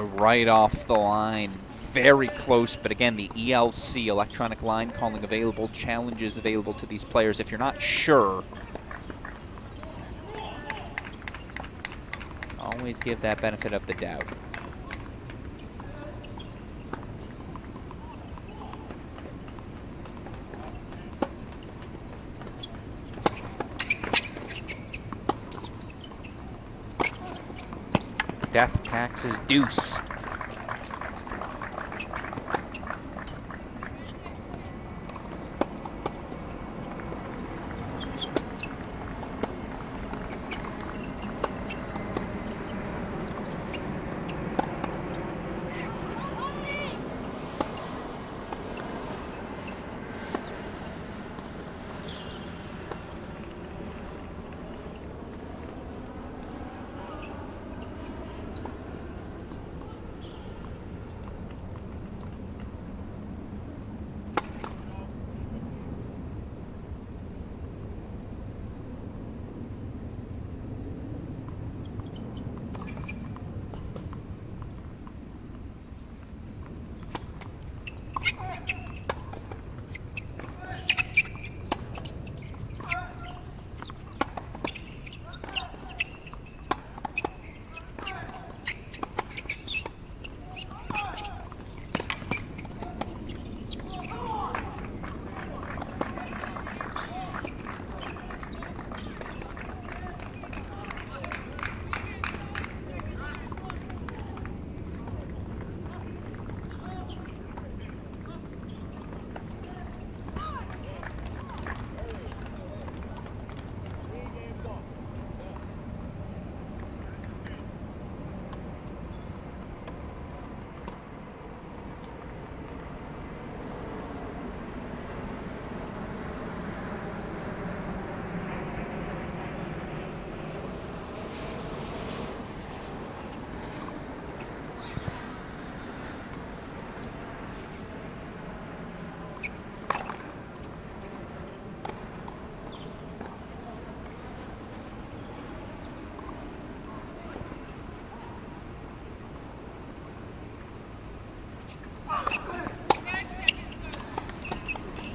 Right off the line, very close, but again, the ELC, electronic line calling available, challenges available to these players if you're not sure. Always give that benefit of the doubt. Death taxes deuce.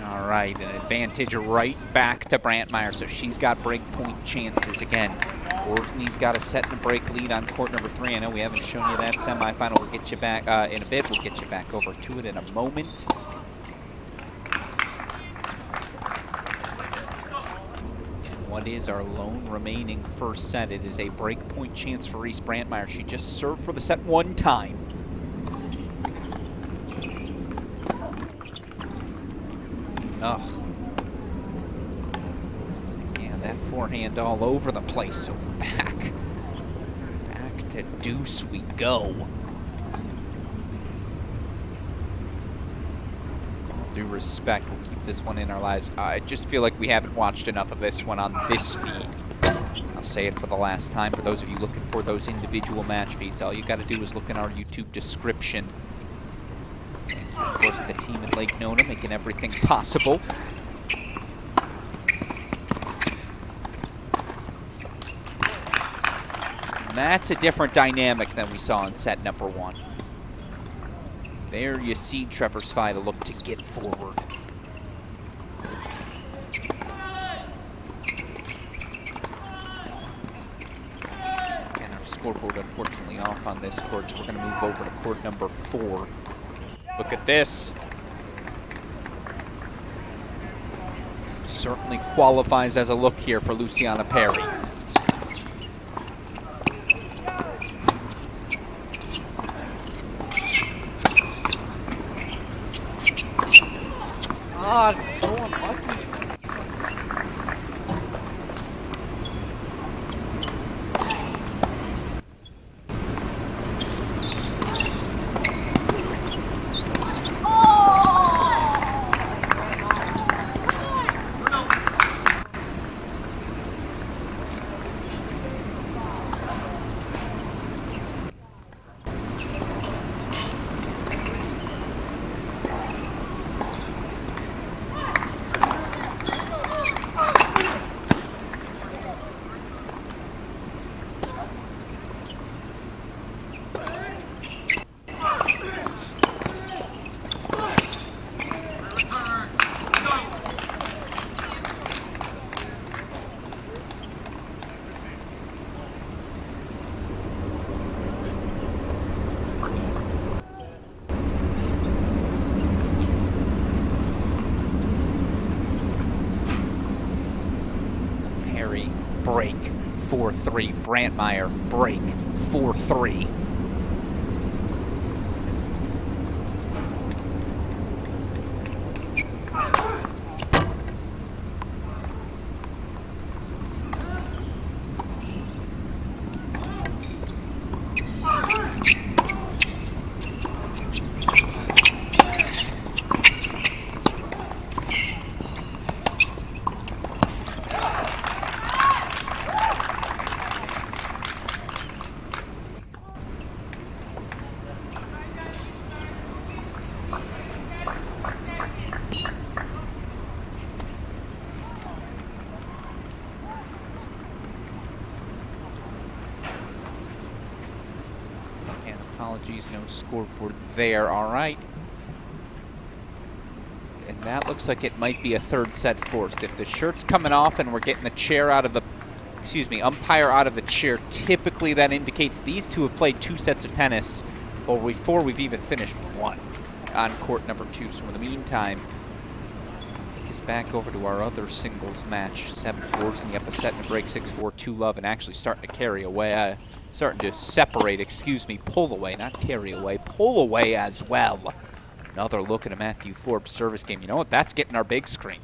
All right, an advantage right back to Brantmeier, so she's got break point chances again. Gorsney's got a set and a break lead on court number 3. I know we haven't shown you that semifinal. We'll get you back in a bit. We'll get you back over to it in a moment. And what is our lone remaining first set? It is a break point chance for Reese Brantmeier. She just served for the set one time. Oh, yeah, that forehand all over the place. So back to deuce we go. All due respect, we'll keep this one in our lives. I just feel like we haven't watched enough of this one on this feed. I'll say it for the last time. For those of you looking for those individual match feeds, all you got to do is look in our YouTube description. Thank you, of course, the team at Lake Nona making everything possible. And that's a different dynamic than we saw in set number 1. There you see Trevor Svida look to get forward. Again, our scoreboard unfortunately off on this court, so we're going to move over to court number 4. Look at this. Certainly qualifies as a look here for Luciana Perry. God, it's so unlucky. Break, 4-3. Brantmeyer, break, 4-3. Apologies, no scoreboard there. All right. And that looks like it might be a third set forced. If the shirt's coming off and we're getting the chair out of the, umpire out of the chair, typically that indicates these two have played 2 sets of tennis before we've even finished one on court number 2. So in the meantime, take us back over to our other singles match. Seb Gordon up a set and a break, 6-4, 2-love, and actually starting to carry away. Starting to separate, pull away, not carry away, pull away as well. Another look at a Matthew Forbes service game. You know what? That's getting our big screen.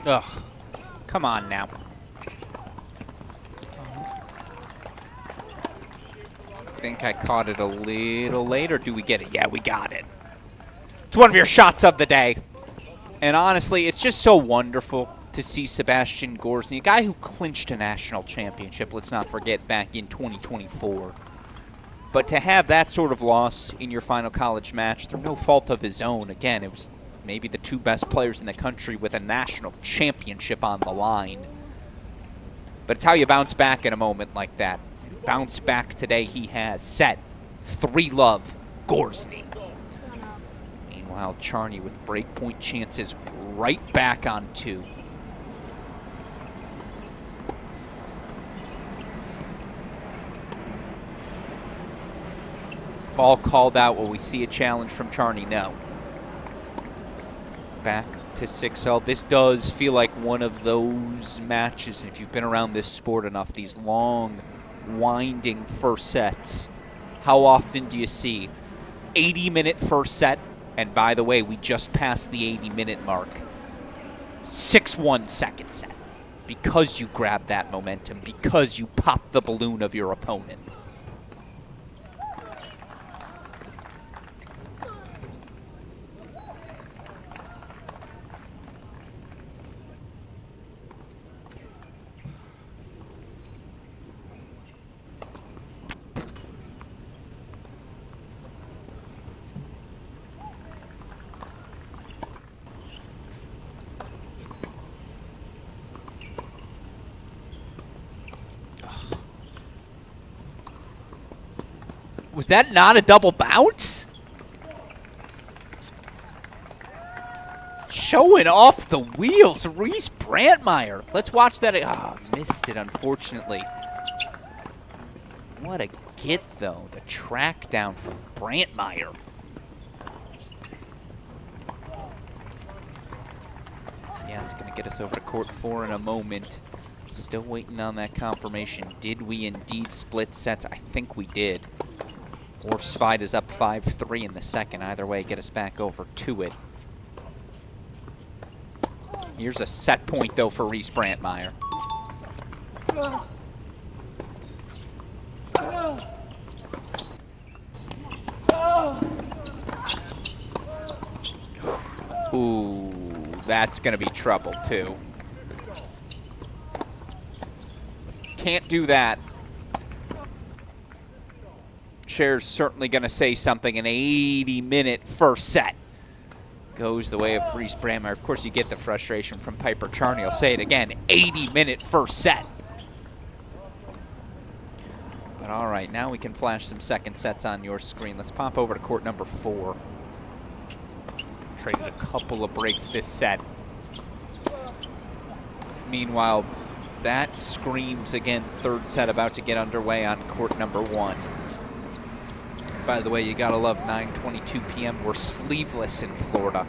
Ugh. Come on now. Think I caught it a little late, or do we get it? Yeah, we got it. It's one of your shots of the day. And honestly, it's just so wonderful to see Sebastian Gorsny, a guy who clinched a national championship, let's not forget, back in 2024. But to have that sort of loss in your final college match through no fault of his own, again, it was maybe the two best players in the country with a national championship on the line. But it's how you bounce back in a moment like that. And bounce back today he has. Set 3-love, Gorsny. Meanwhile, Charney with breakpoint chances right back on 2. Ball called out. Will we see a challenge from Charney? No. Back to 6-0. This does feel like one of those matches, and if you've been around this sport enough, these long, winding first sets, how often do you see 80-minute first set? And by the way, we just passed the 80-minute mark. 6-1 second set. Because you grabbed that momentum, because you popped the balloon of your opponent. Was that not a double bounce? Showing off the wheels, Reese Brantmeyer. Let's watch that. Ah, missed it, unfortunately. What a get, though. The track down from Brantmeyer. Yeah, it's going to get us over to court 4 in a moment. Still waiting on that confirmation. Did we indeed split sets? I think we did. Or Svide is up 5-3 in the second. Either way, get us back over to it. Here's a set point, though, for Reese Brantmeyer. Ooh, that's going to be trouble, too. Can't do that. Chair's certainly going to say something. An 80-minute first set goes the way of Reese Brantmeyer. Of course, you get the frustration from Piper Charney. I'll say it again, 80-minute first set. But all right, now we can flash some second sets on your screen. Let's pop over to court number 4. Traded a couple of breaks this set. Meanwhile, that screams again, third set about to get underway on court number 1. By the way, you gotta love 9:22 p.m. We're sleeveless in Florida.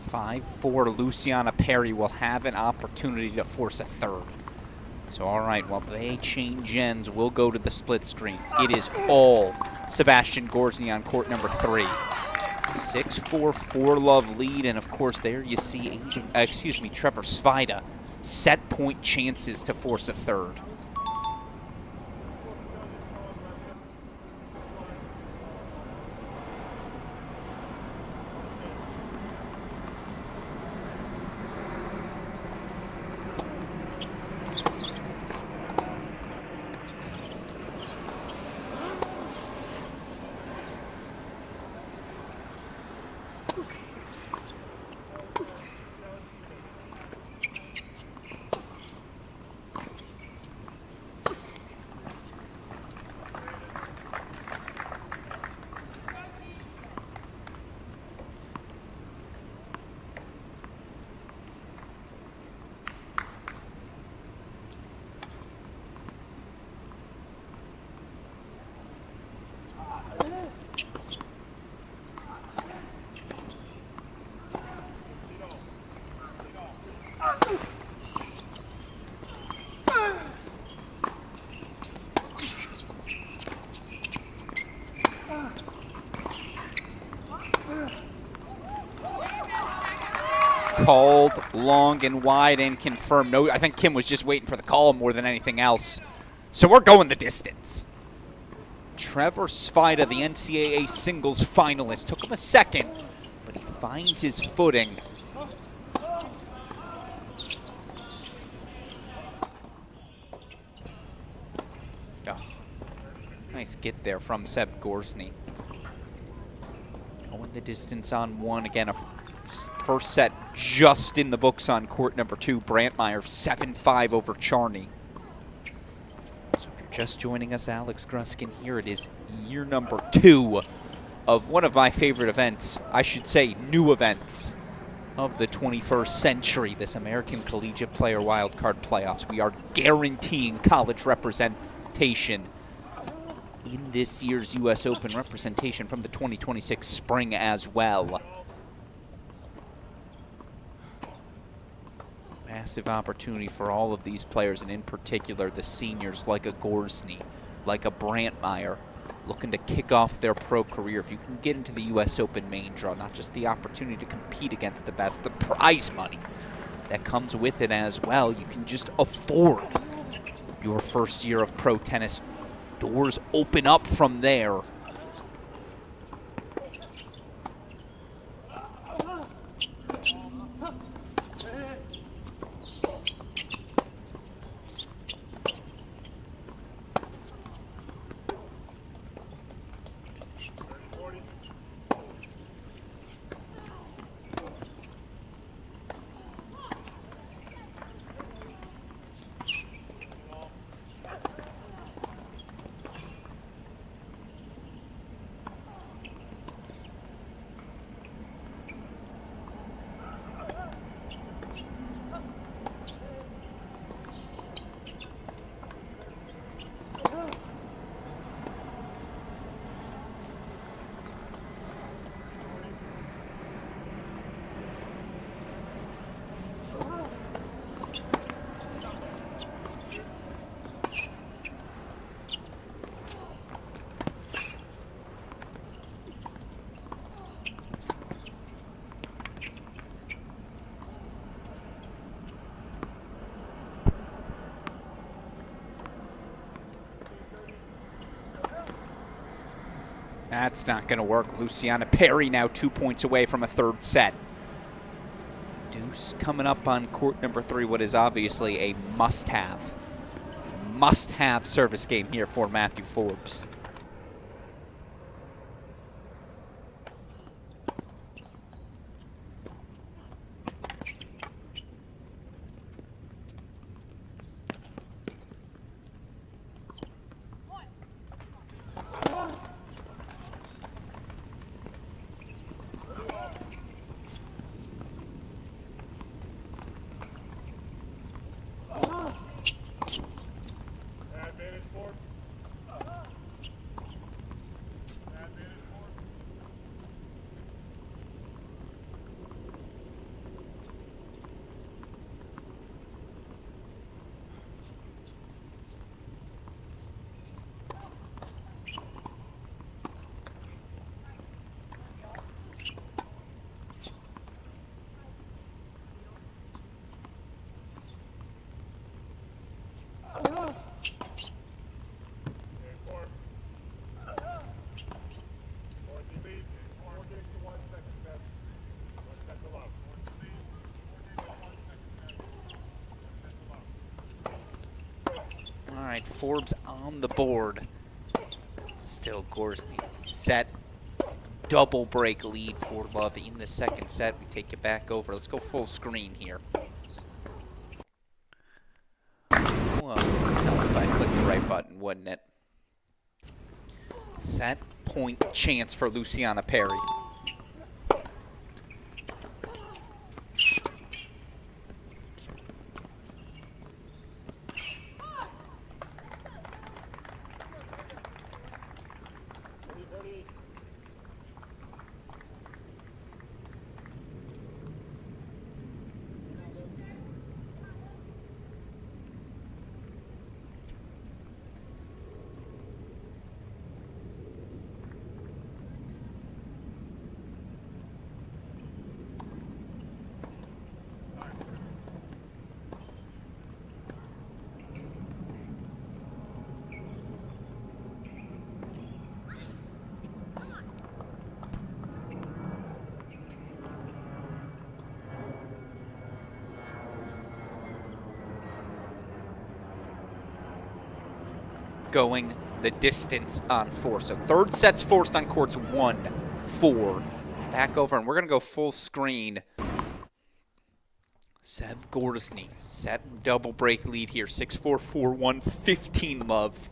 5-4, Luciana Perry will have an opportunity to force a third. So, all right, while they change ends, we'll go to the split screen. It is all Sebastian Gorsny on court number 3. 6-4, 4-love lead, and of course there you see Trevor Svida set point chances to force a third. Called long and wide and confirmed. No, I think Kim was just waiting for the call more than anything else. So we're going the distance. Trevor Svida, the NCAA singles finalist, took him a second, but he finds his footing. Oh, nice get there from Seb Gorsny. Going the distance on one. Again, a first set just in the books on court number 2. Brantmeyer 7-5 over Charney. So if you're just joining us, Alex Gruskin here. It is year number 2 of one of my favorite events. I should say new events of the 21st century, this American Collegiate Player Wildcard Playoffs. We are guaranteeing college representation in this year's U.S. Open, representation from the 2026 spring as well. Massive opportunity for all of these players, and in particular the seniors like a Gorsny, like a Brantmeyer, looking to kick off their pro career. If you can get into the U.S. Open main draw, not just the opportunity to compete against the best, the prize money that comes with it as well. You can just afford your first year of pro tennis. Doors open up from there. That's not going to work. Luciana Perry now 2 points away from a third set. Deuce coming up on court number 3, what is obviously a must-have service game here for Matthew Forbes. right, Forbes on the board. Still Gorsny set. Double break lead for Love in the second set. We take it back over. Let's go full screen here. Well, it would help if I clicked the right button, wouldn't it? Set point chance for Luciana Perry. Going the distance on 4. So third set's forced on courts 1, 4. Back over, and we're going to go full screen. Seb Gorsny set and double break lead here. 6-4, 4-1, 15 Love.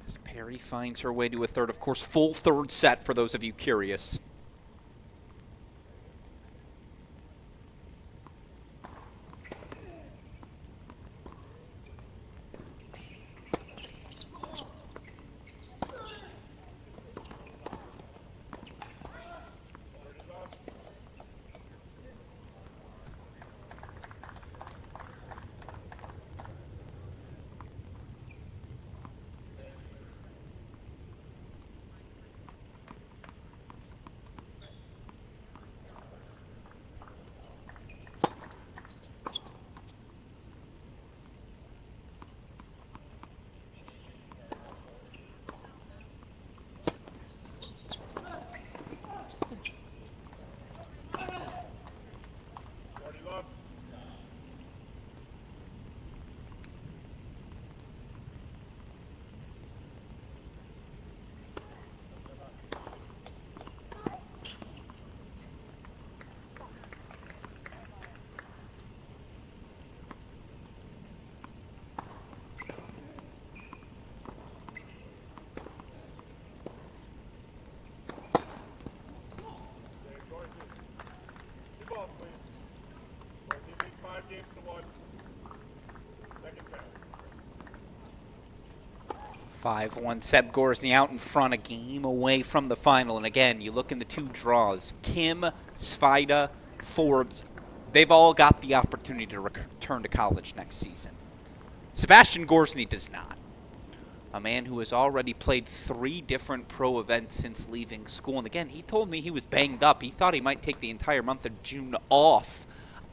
As Perry finds her way to a third. Of course, full third set for those of you curious. Second 5-1, Seb Gorsny out in front, a game away from the final. And again, you look in the two draws. Kim, Svida, Forbes, they've all got the opportunity to return to college next season. Sebastian Gorsny does not. A man who has already played 3 different pro events since leaving school. And again, he told me he was banged up. He thought he might take the entire month of June off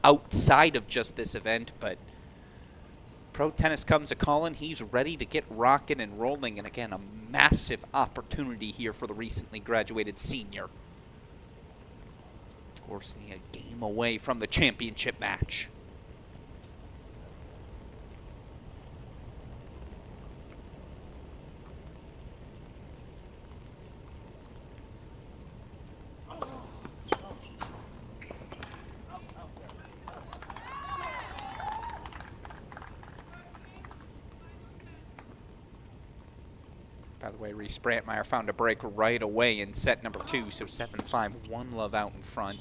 outside of just this event, but pro tennis comes a-calling. He's ready to get rocking and rolling. And again, a massive opportunity here for the recently graduated senior. Gorsny a game away from the championship match. By the way, Reese Brantmeyer found a break right away in set number 2, so 7-5, 1 Love out in front.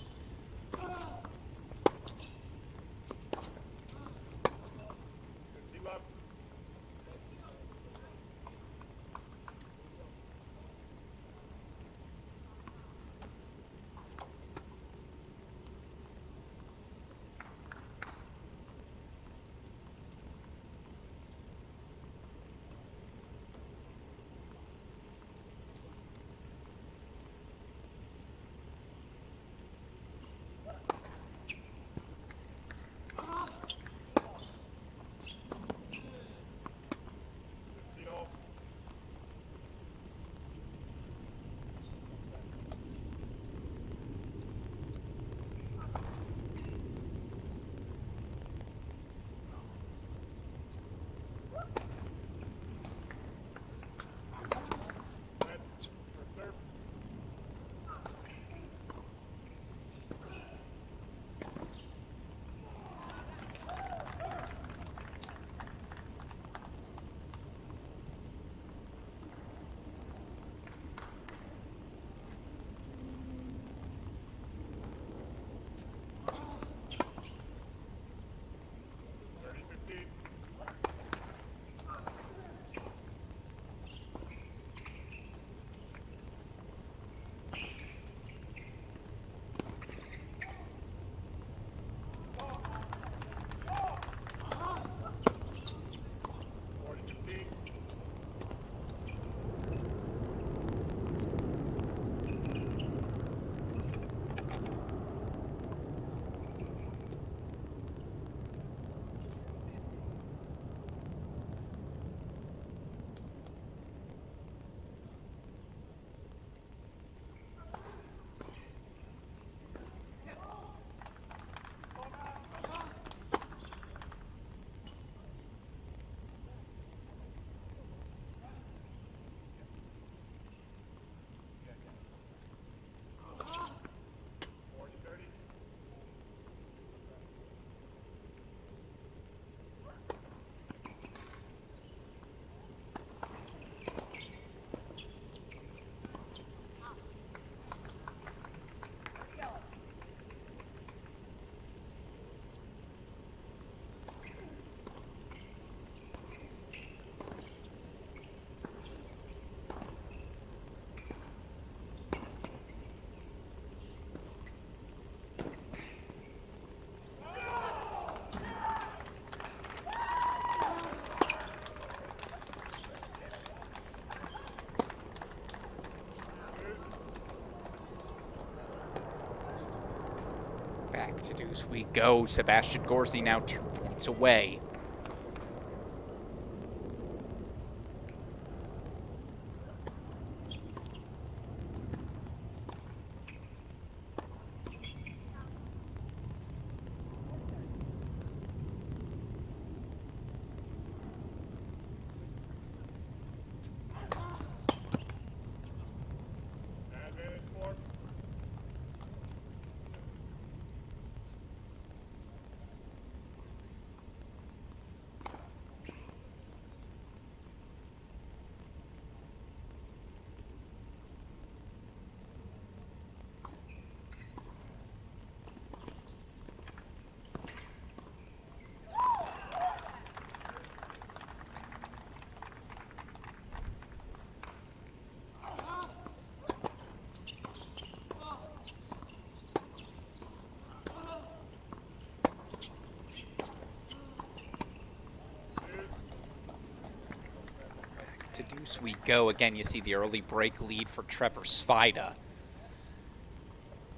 To deuce we go. Sebastian Gorsny now 2 points away. To deuce we go. Again, you see the early break lead for Trevor Svida.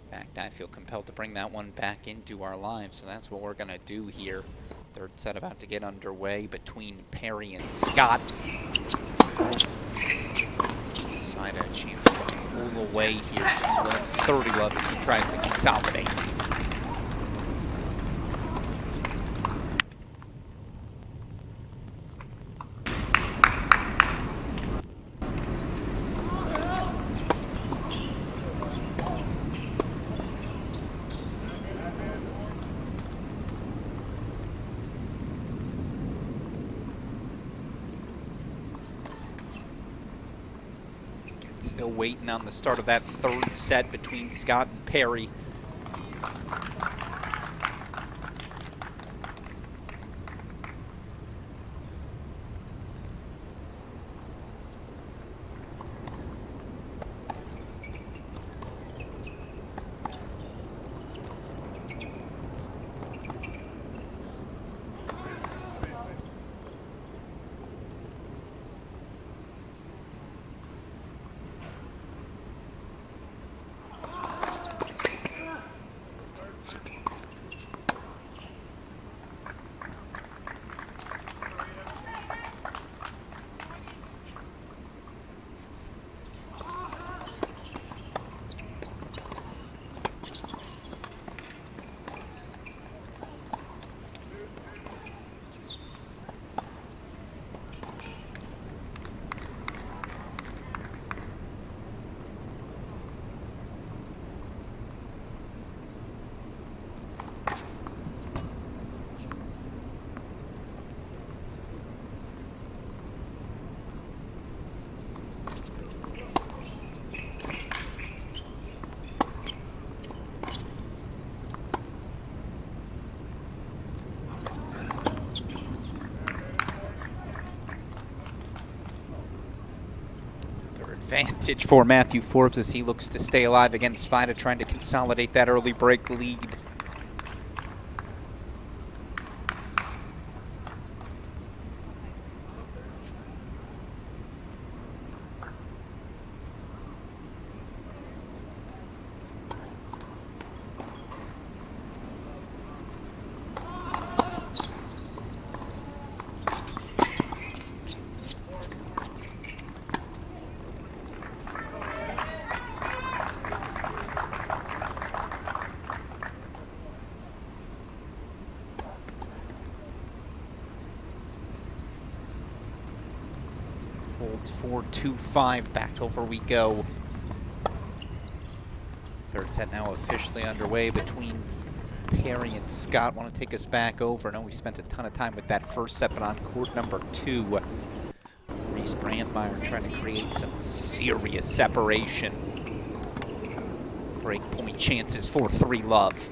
In fact, I feel compelled to bring that one back into our lives, so that's what we're going to do here. Third set about to get underway between Perry and Scott. Svida a chance to pull away here to 30 love as he tries to consolidate. Still waiting on the start of that third set between Scott and Perry. Advantage for Matthew Forbes as he looks to stay alive against Svida, trying to consolidate that early break lead. Holds 4-2-5, back over we go. Third set now officially underway between Perry and Scott. Want to take us back over. I know we spent a ton of time with that first set, but on court number 2, Reese Brandmeier trying to create some serious separation. Break point chances for 3 love.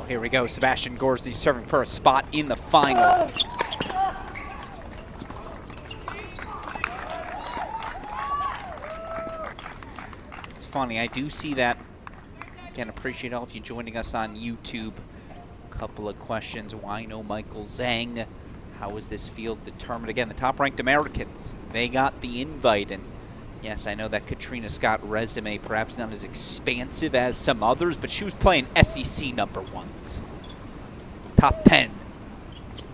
Oh, here we go. Sebastian Gorsny serving for a spot in the final. It's funny, I do see that. Again, appreciate all of you joining us on YouTube. Couple of questions. Why no Michael Zhang? How is this field determined? Again, the top-ranked Americans, they got the invite. And yes, I know that Katrina Scott resume perhaps not as expansive as some others, but she was playing SEC number ones. Top 10,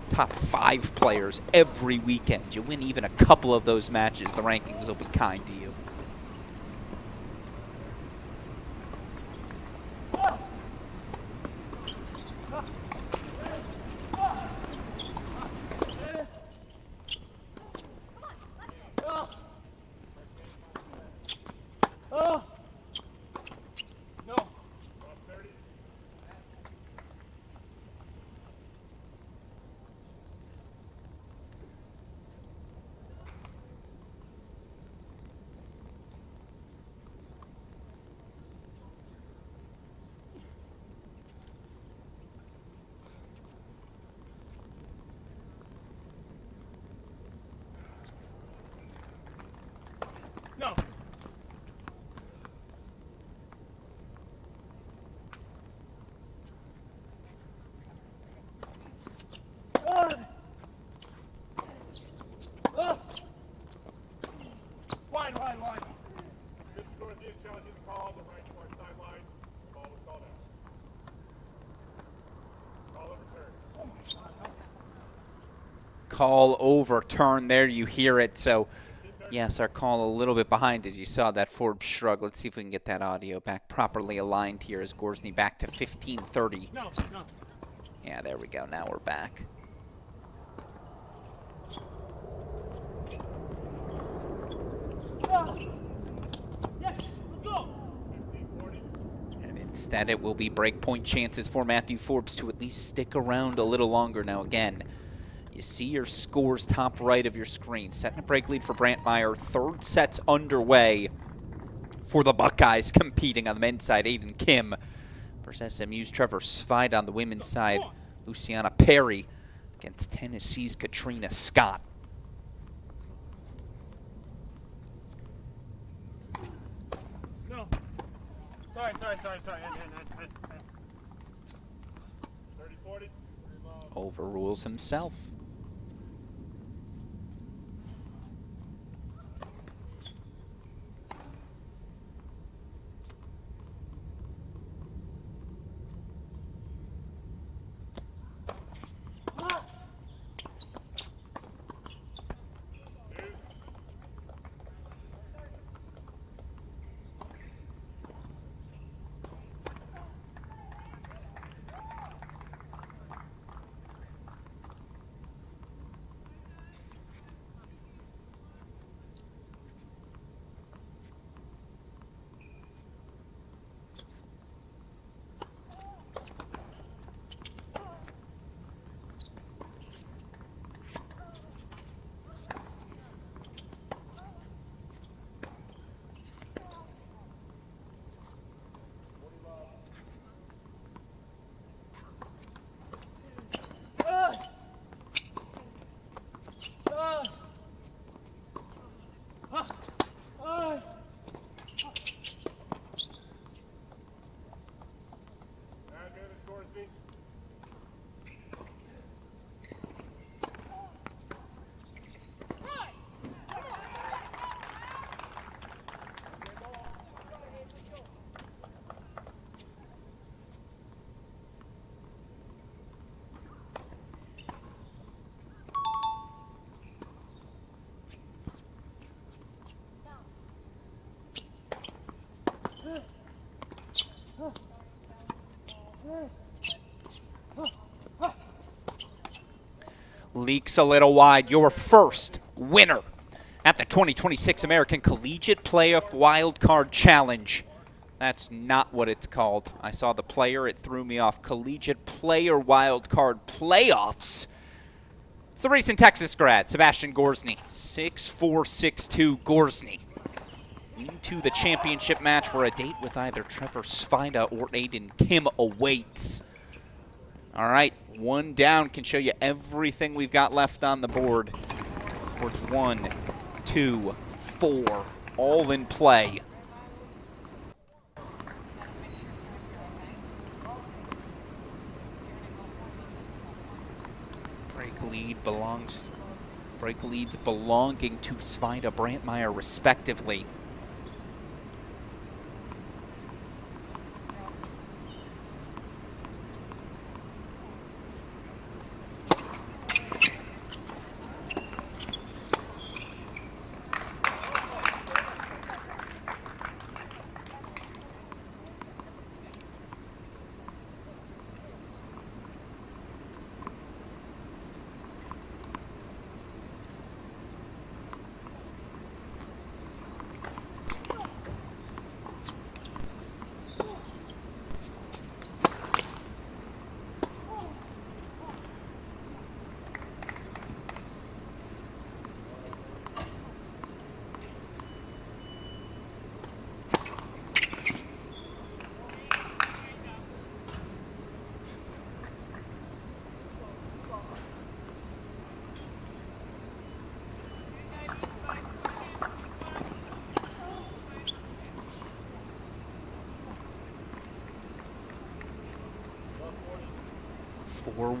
top 5 players every weekend. You win even a couple of those matches, the rankings will be kind to you. No. Wide. Good score, the challenging the call, the right far sideline. Ball was called out. Call overturned. Call overturned. There you hear it. So, yes, our call a little bit behind as you saw that Forbes shrug. Let's see if we can get that audio back properly aligned here as Gorsny back to 15:30. No. Yeah, there we go. Now we're back. Yes, let's go. And instead it will be breakpoint chances for Matthew Forbes to at least stick around a little longer. Now again, you see your scores top right of your screen. Setting a break lead for Brantmeier. Third set's underway for the Buckeyes competing on the men's side. Aiden Kim versus SMU's Trevor Svide on the women's side. Luciana Perry against Tennessee's Katrina Scott. No. Sorry. 30-40. Overrules himself. Leaks a little wide. Your first winner at the 2026 American Collegiate Playoff Wildcard Challenge. That's not what it's called. I saw the player. It threw me off. Collegiate Player Wildcard Playoffs. It's the recent Texas grad, Sebastian Gorsny. 6'4", 6'2", Gorsny. Into the championship match where a date with either Trevor Svida or Aiden Kim awaits. All right, 1 down can show you everything we've got left on the board. Courts 1, 2, 4, all in play. Break leads belonging to Svida Brantmeyer respectively.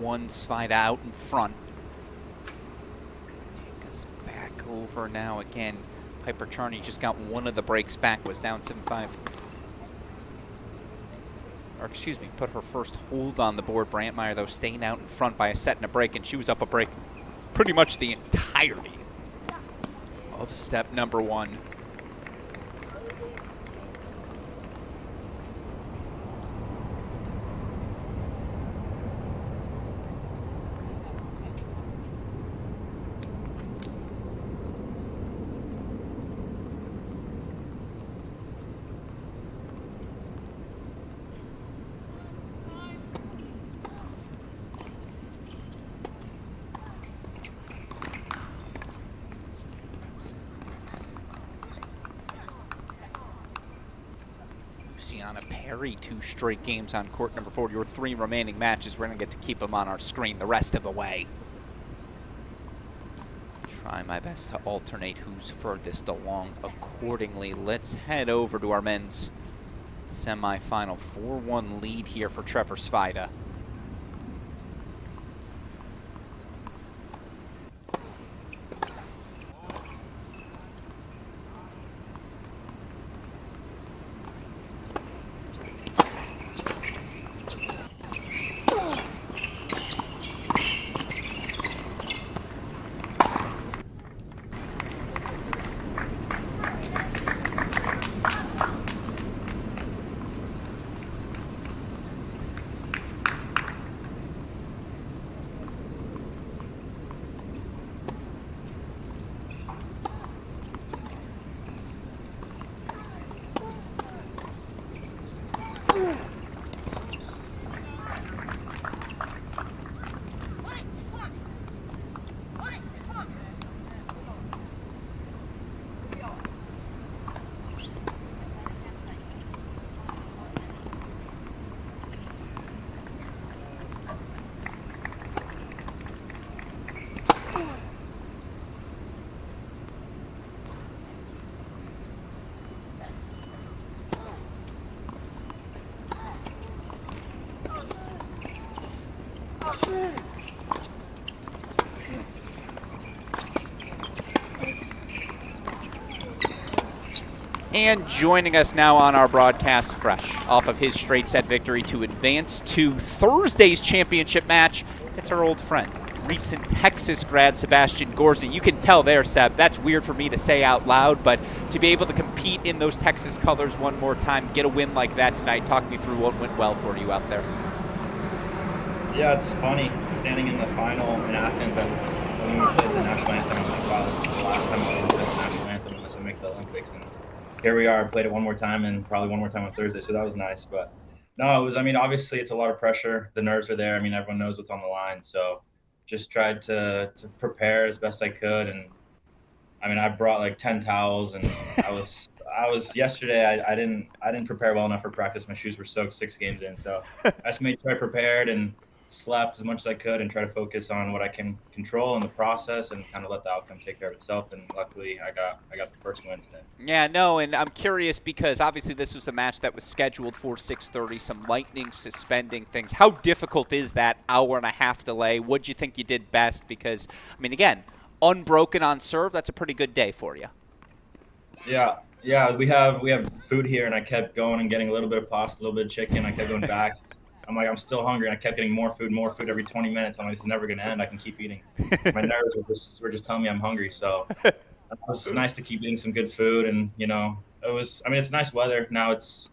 One slide out in front. Take us back over now again. Piper Charney just got one of the breaks back, was down 7-5. Or excuse me, put her first hold on the board. Brantmeyer, though, staying out in front by a set and a break, and she was up a break pretty much the entirety of step number 1. Luciana Perry, 2 straight games on court number 4. Your 3 remaining matches, we're going to get to keep them on our screen the rest of the way. Try my best to alternate who's furthest along accordingly. Let's head over to our men's semifinal. 4-1 lead here for Trevor Svida. And joining us now on our broadcast fresh off of his straight set victory to advance to Thursday's championship match, it's our old friend, recent Texas grad Sebastian Gorza. You can tell there, Seb, that's weird for me to say out loud, but to be able to compete in those Texas colors one more time, get a win like that tonight, talk me through what went well for you out there. Yeah, it's funny, standing in the final in Athens, when we played the national anthem, I'm like, wow, this is the last time I'll ever play the national anthem unless I make the Olympics. And here we are, played it one more time and probably one more time on Thursday, so that was nice. But no, it was, I mean, obviously it's a lot of pressure. The nerves are there. I mean, everyone knows what's on the line. So just tried to prepare as best I could. And I mean, I brought like 10 towels, and I was yesterday, I didn't prepare well enough for practice. My shoes were soaked 6 games in. So I just made sure I prepared, and slept as much as I could and try to focus on what I can control in the process and kind of let the outcome take care of itself. And luckily, I got the first win today. Yeah, no, and I'm curious because obviously this was a match that was scheduled for 6:30, some lightning suspending things. How difficult is that hour-and-a-half delay? What'd you think you did best? Because, I mean, again, unbroken on serve, that's a pretty good day for you. Yeah, we have food here, and I kept going and getting a little bit of pasta, a little bit of chicken. I kept going back. I'm like, I'm still hungry, and I kept getting more food every 20 minutes. I'm like, this is never gonna end. I can keep eating. My nerves were just telling me I'm hungry, so it was nice to keep eating some good food. And it was. I mean, it's nice weather now. It's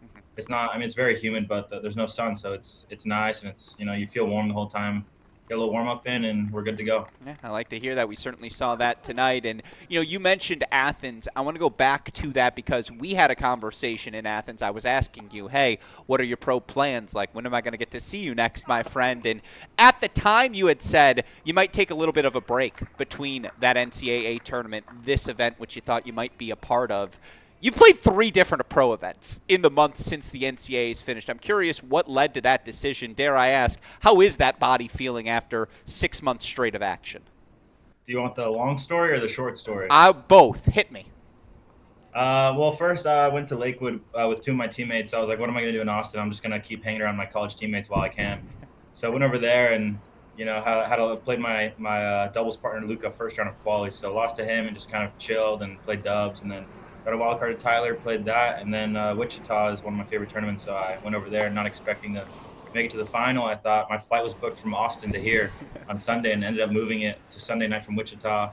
not. I mean, it's very humid, but there's no sun, so it's nice, and it's you feel warm the whole time. Get a little warm up in, and we're good to go. Yeah, I like to hear that. We certainly saw that tonight. And, you mentioned Athens. I want to go back to that because we had a conversation in Athens. I was asking you, hey, what are your pro plans? Like, when am I going to get to see you next, my friend? And at the time, you had said you might take a little bit of a break between that NCAA tournament, this event, which you thought you might be a part of. You've played 3 different pro events in the months since the NCAA's finished. I'm curious what led to that decision. Dare I ask, how is that body feeling after 6 months straight of action? Do you want the long story or the short story? Both. Hit me. Well, first I went to Lakewood with 2 of my teammates. So I was like, what am I going to do in Austin? I'm just going to keep hanging around my college teammates while I can. So I went over there and, played my doubles partner, Luca, first round of quali. So lost to him and just kind of chilled and played dubs, and then got a wild card to Tyler, played that, and then Wichita is one of my favorite tournaments, so I went over there not expecting to make it to the final. I thought my flight was booked from Austin to here on Sunday and ended up moving it to Sunday night from Wichita.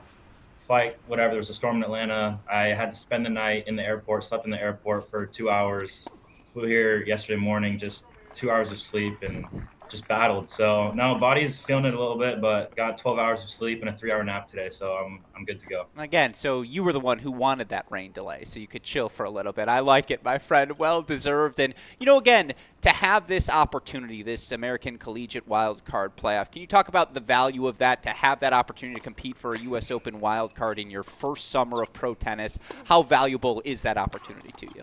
Fight, whatever, there was a storm in Atlanta. I had to spend the night in the airport, slept in the airport for 2 hours, flew here yesterday morning, just 2 hours of sleep, and just battled. So no, body's feeling it a little bit, but got 12 hours of sleep and a 3-hour nap today, so I'm good to go. Again, so you were the one who wanted that rain delay, so you could chill for a little bit. I like it, my friend. Well deserved. And again, to have this opportunity, this American Collegiate Wildcard playoff, can you talk about the value of that, to have that opportunity to compete for a U.S. Open wildcard in your first summer of pro tennis? How valuable is that opportunity to you?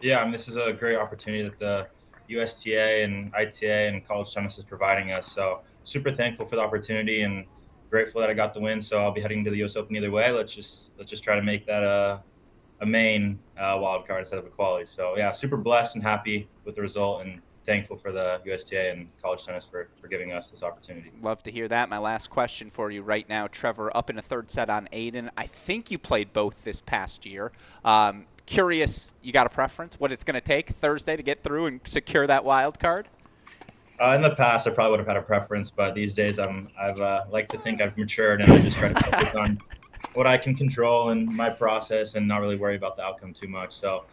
Yeah, I mean, this is a great opportunity that the USTA and ITA and college tennis is providing us. So super thankful for the opportunity and grateful that I got the win. So I'll be heading to the US Open either way. Let's just try to make that a main wild card instead of a quali. So yeah, super blessed and happy with the result, and thankful for the USTA and college tennis for giving us this opportunity. Love to hear that. My last question for you right now, Trevor, up in a third set on Aiden. I think you played both this past year. Curious, you got a preference? What it's going to take Thursday to get through and secure that wild card? In the past, I probably would have had a preference, but these days I've like to think I've matured, and I just try to focus on what I can control and my process, and not really worry about the outcome too much. So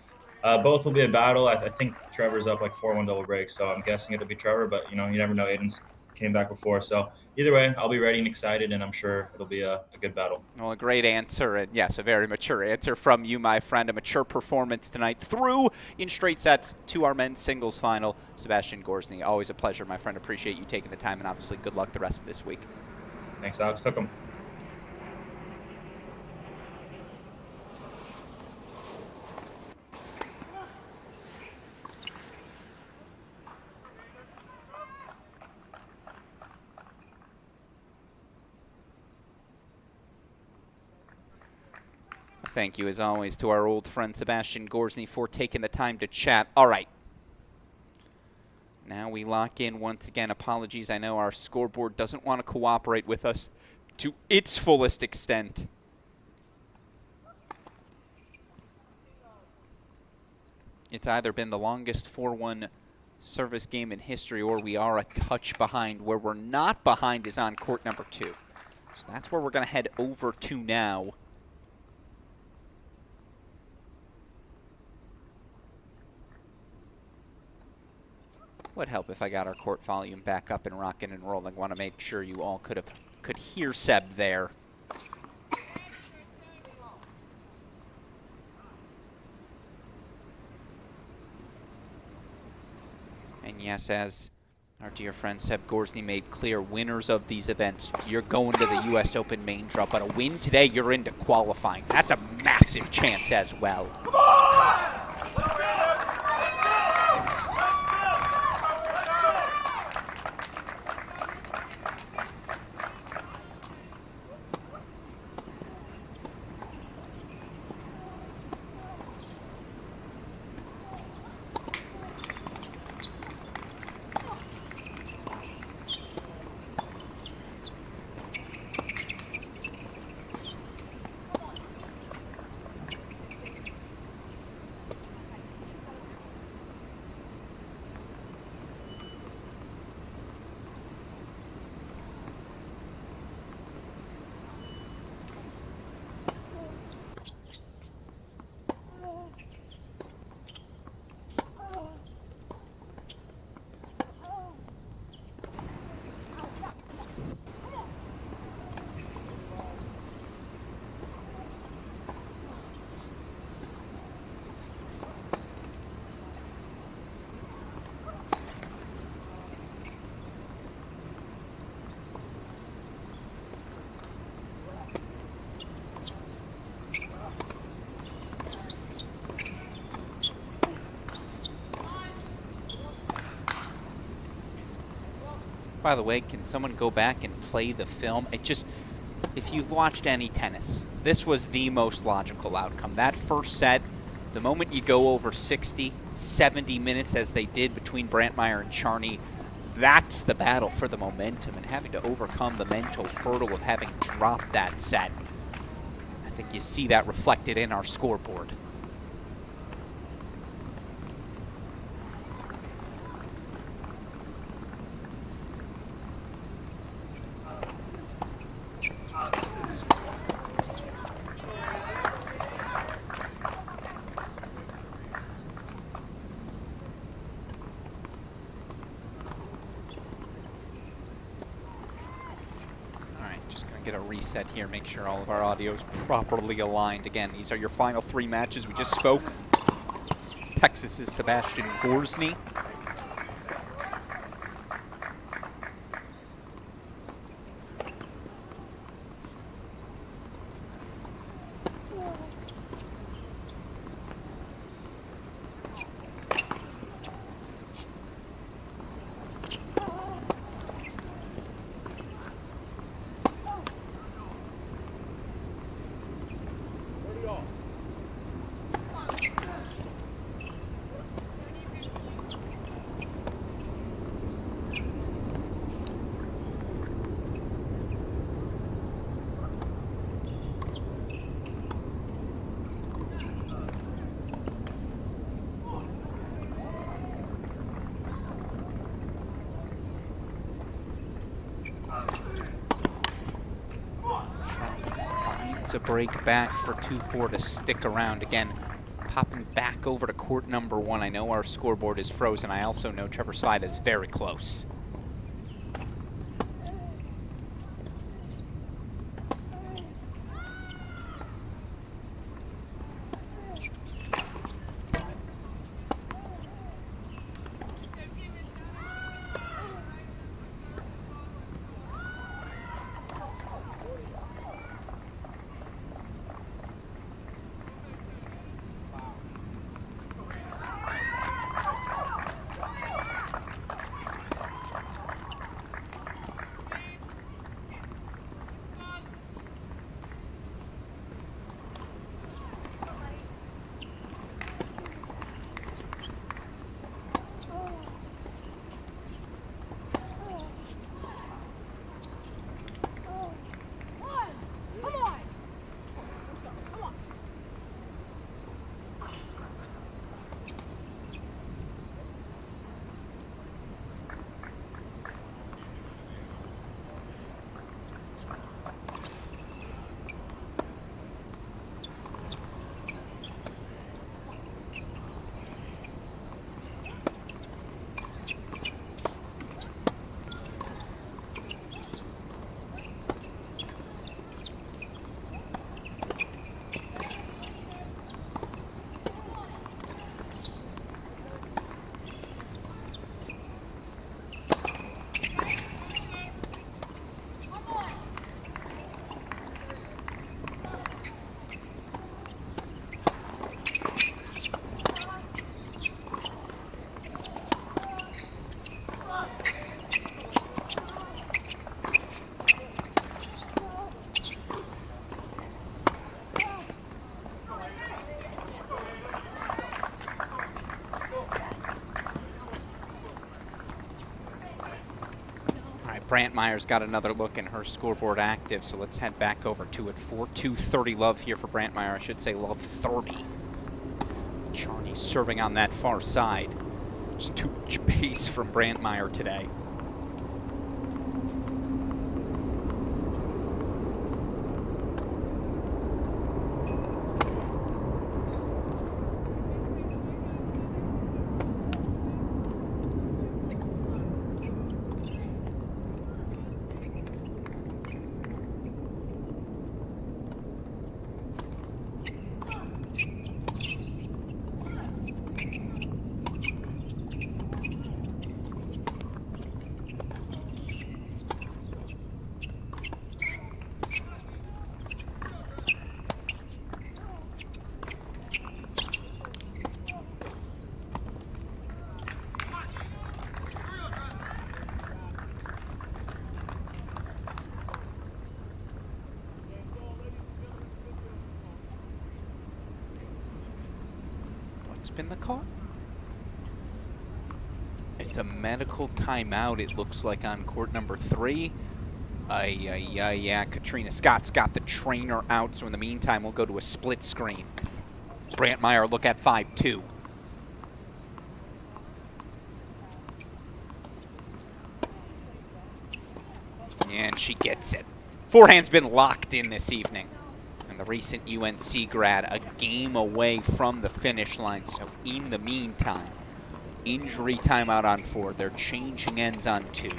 both will be a battle. I think Trevor's up like 4-1 double break, so I'm guessing it'll be Trevor. But you never know. Aiden's came back before, so either way, I'll be ready and excited, and I'm sure it'll be a good battle. Well, a great answer, and yes, a very mature answer from you, my friend. A mature performance tonight through in straight sets to our men's singles final. Sebastian Gorsny, always a pleasure, my friend. Appreciate you taking the time, and obviously good luck the rest of this week. Thanks, Alex. Hook 'em. Thank you, as always, to our old friend Sebastian Gorsny for taking the time to chat. All right. Now we lock in once again. Apologies, I know our scoreboard doesn't want to cooperate with us to its fullest extent. It's either been the longest 4-1 service game in history, or we are a touch behind. Where we're not behind is on court number 2. So that's where we're going to head over to now. Would help if I got our court volume back up and rocking and rolling. Want to make sure you all could hear Seb there. And yes, as our dear friend Seb Gorsny made clear, winners of these events, you're going to the U.S. Open main draw. But a win today, you're into qualifying. That's a massive chance as well. Come on! By the way, can someone go back and play the film? It just, if you've watched any tennis, this was the most logical outcome. That first set, the moment you go over 60, 70 minutes as they did between Brantmeyer and Charney, that's the battle for the momentum, and having to overcome the mental hurdle of having dropped that set. I think you see that reflected in our scoreboard. Get a reset here, make sure all of our audio is properly aligned. Again, these are your final 3 matches. We just spoke. Texas's Sebastian Gorsny. A break back for 2-4 to stick around. Again, popping back over to court number 1. I know our scoreboard is frozen. I also know Trevor Svida is very close. Brantmeyer's got another look in her scoreboard active, so let's head back over to it. 4-2-30 love here for Brantmeyer. I should say love 30. Charney serving on that far side. Just too much pace from Brantmeyer today. What's been the call? It's a medical timeout, it looks like, on court number 3. Yeah, Katrina Scott's got the trainer out, so in the meantime, we'll go to a split screen. Brantmeyer look at 5-2. And she gets it. Forehand's been locked in this evening. And the recent UNC grad, a game away from the finish line. So in the meantime, injury timeout on 4. They're changing ends on 2.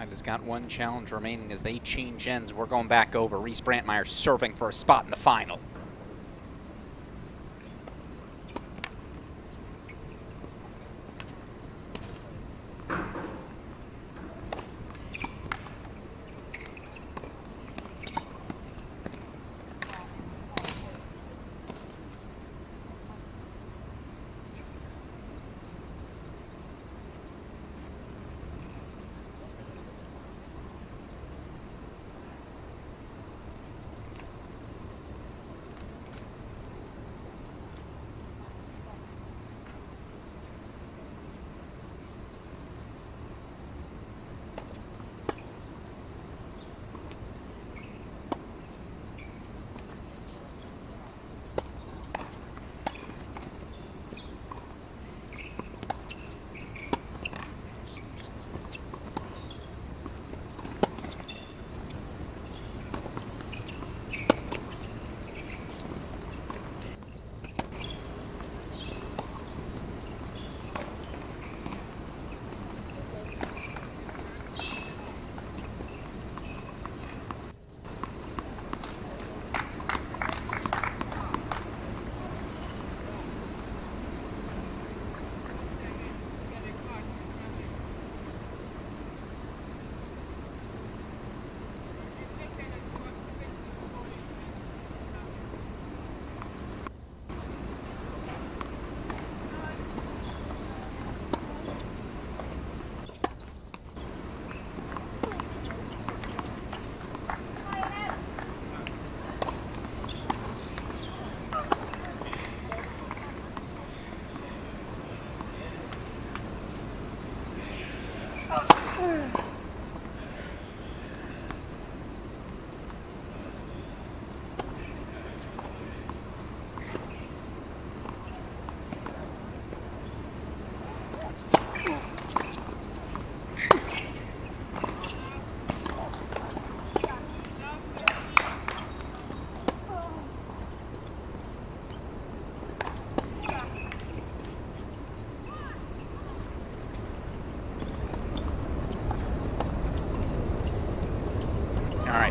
Has got one challenge remaining as they change ends. We're going back over. Reese Brantmeyer serving for a spot in the final.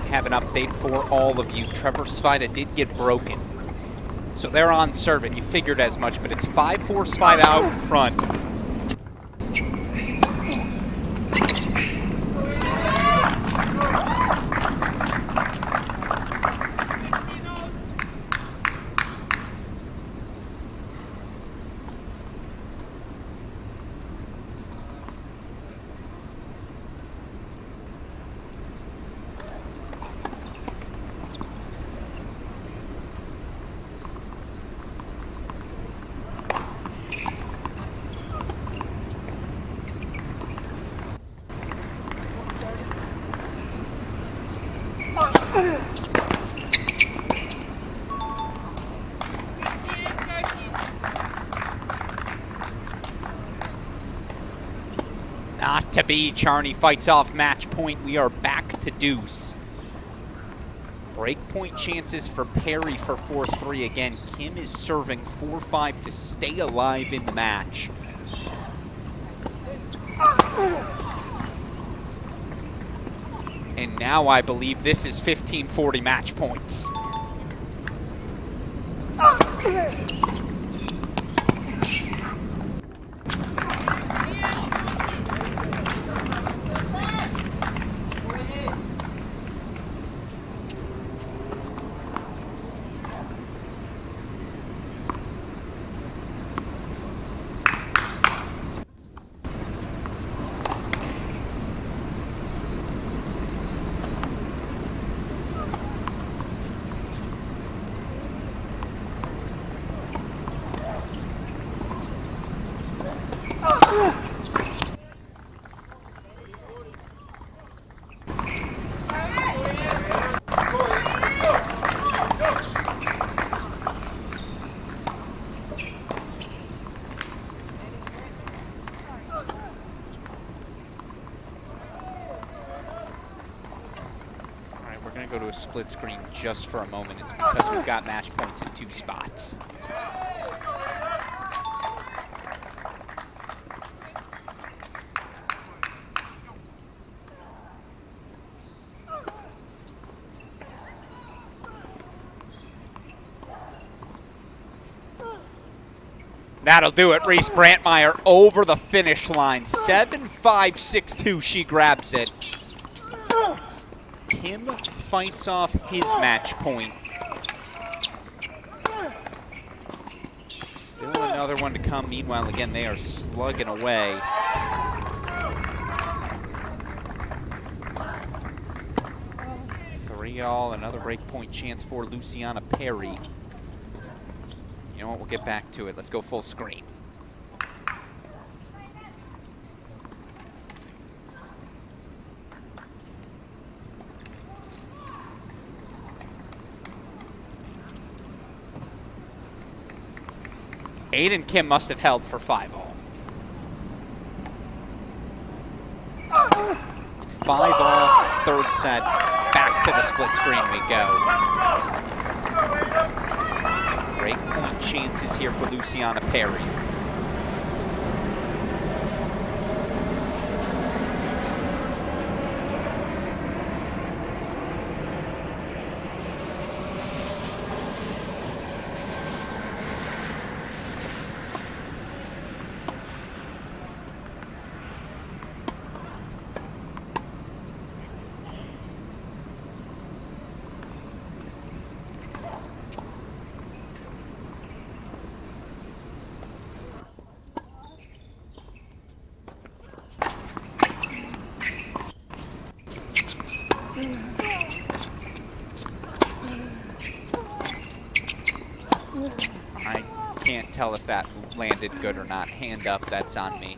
Have an update for all of you. Trevor Svida did get broken. So they're on serve, and you figured as much, but it's 5-4 Svida out in front. Not to be. Charney fights off match point. We are back to deuce. Breakpoint chances for Perry for 4-3. Again, Kim is serving 4-5 to stay alive in the match. And now I believe this is 15-40 match points. Go to a split screen just for a moment. It's because we've got match points in 2 spots. That'll do it. Reese Brantmeyer over the finish line. 7-5, 6-2. She grabs it. Kim fights off his match point. Still another one to come. Meanwhile, again, they are slugging away. Three all, another break point chance for Luciana Perry. You know what, we'll get back to it. Let's go full screen. Aiden Kim must have held for 5-all. 5-all, third set. Back to the split screen we go. Break point chances here for Luciana Perry. I can't tell if that landed good or not. Hand up, that's on me.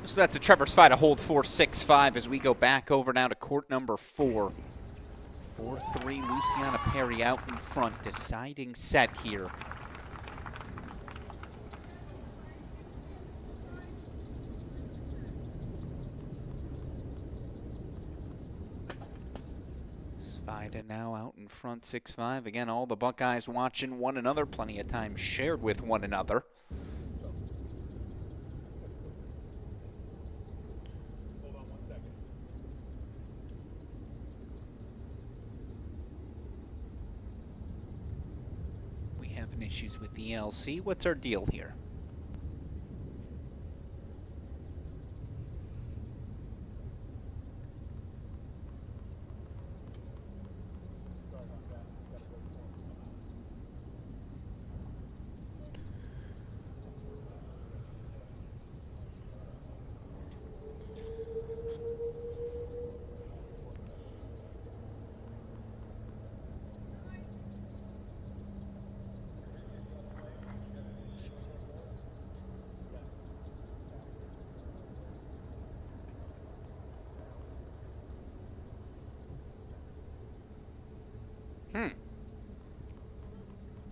So that's a Trevor Svida hold 4-6-5 as we go back over now to court number 4. 4-3, Luciana Perry out in front, deciding set here. Svida now out in front 6-5. Again, all the Buckeyes watching one another, plenty of time shared with one another. Issues with the ELC. What's our deal here?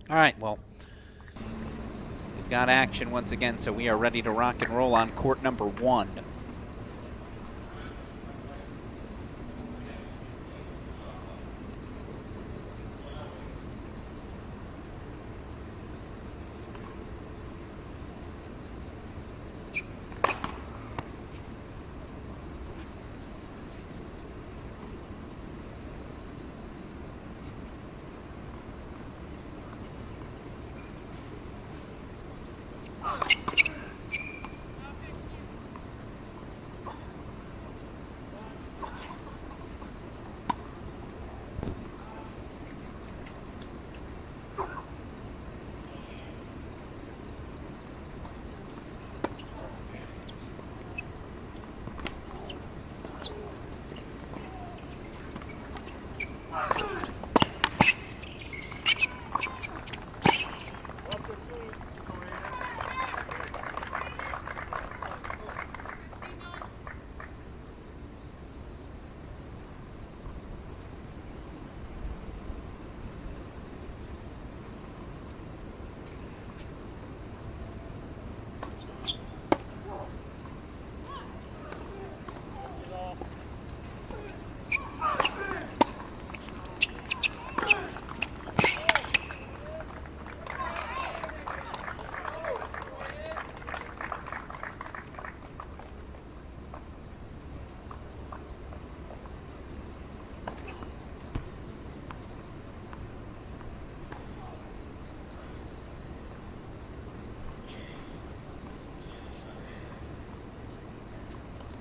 All right, well, we've got action once again, so we are ready to rock and roll on court number 1.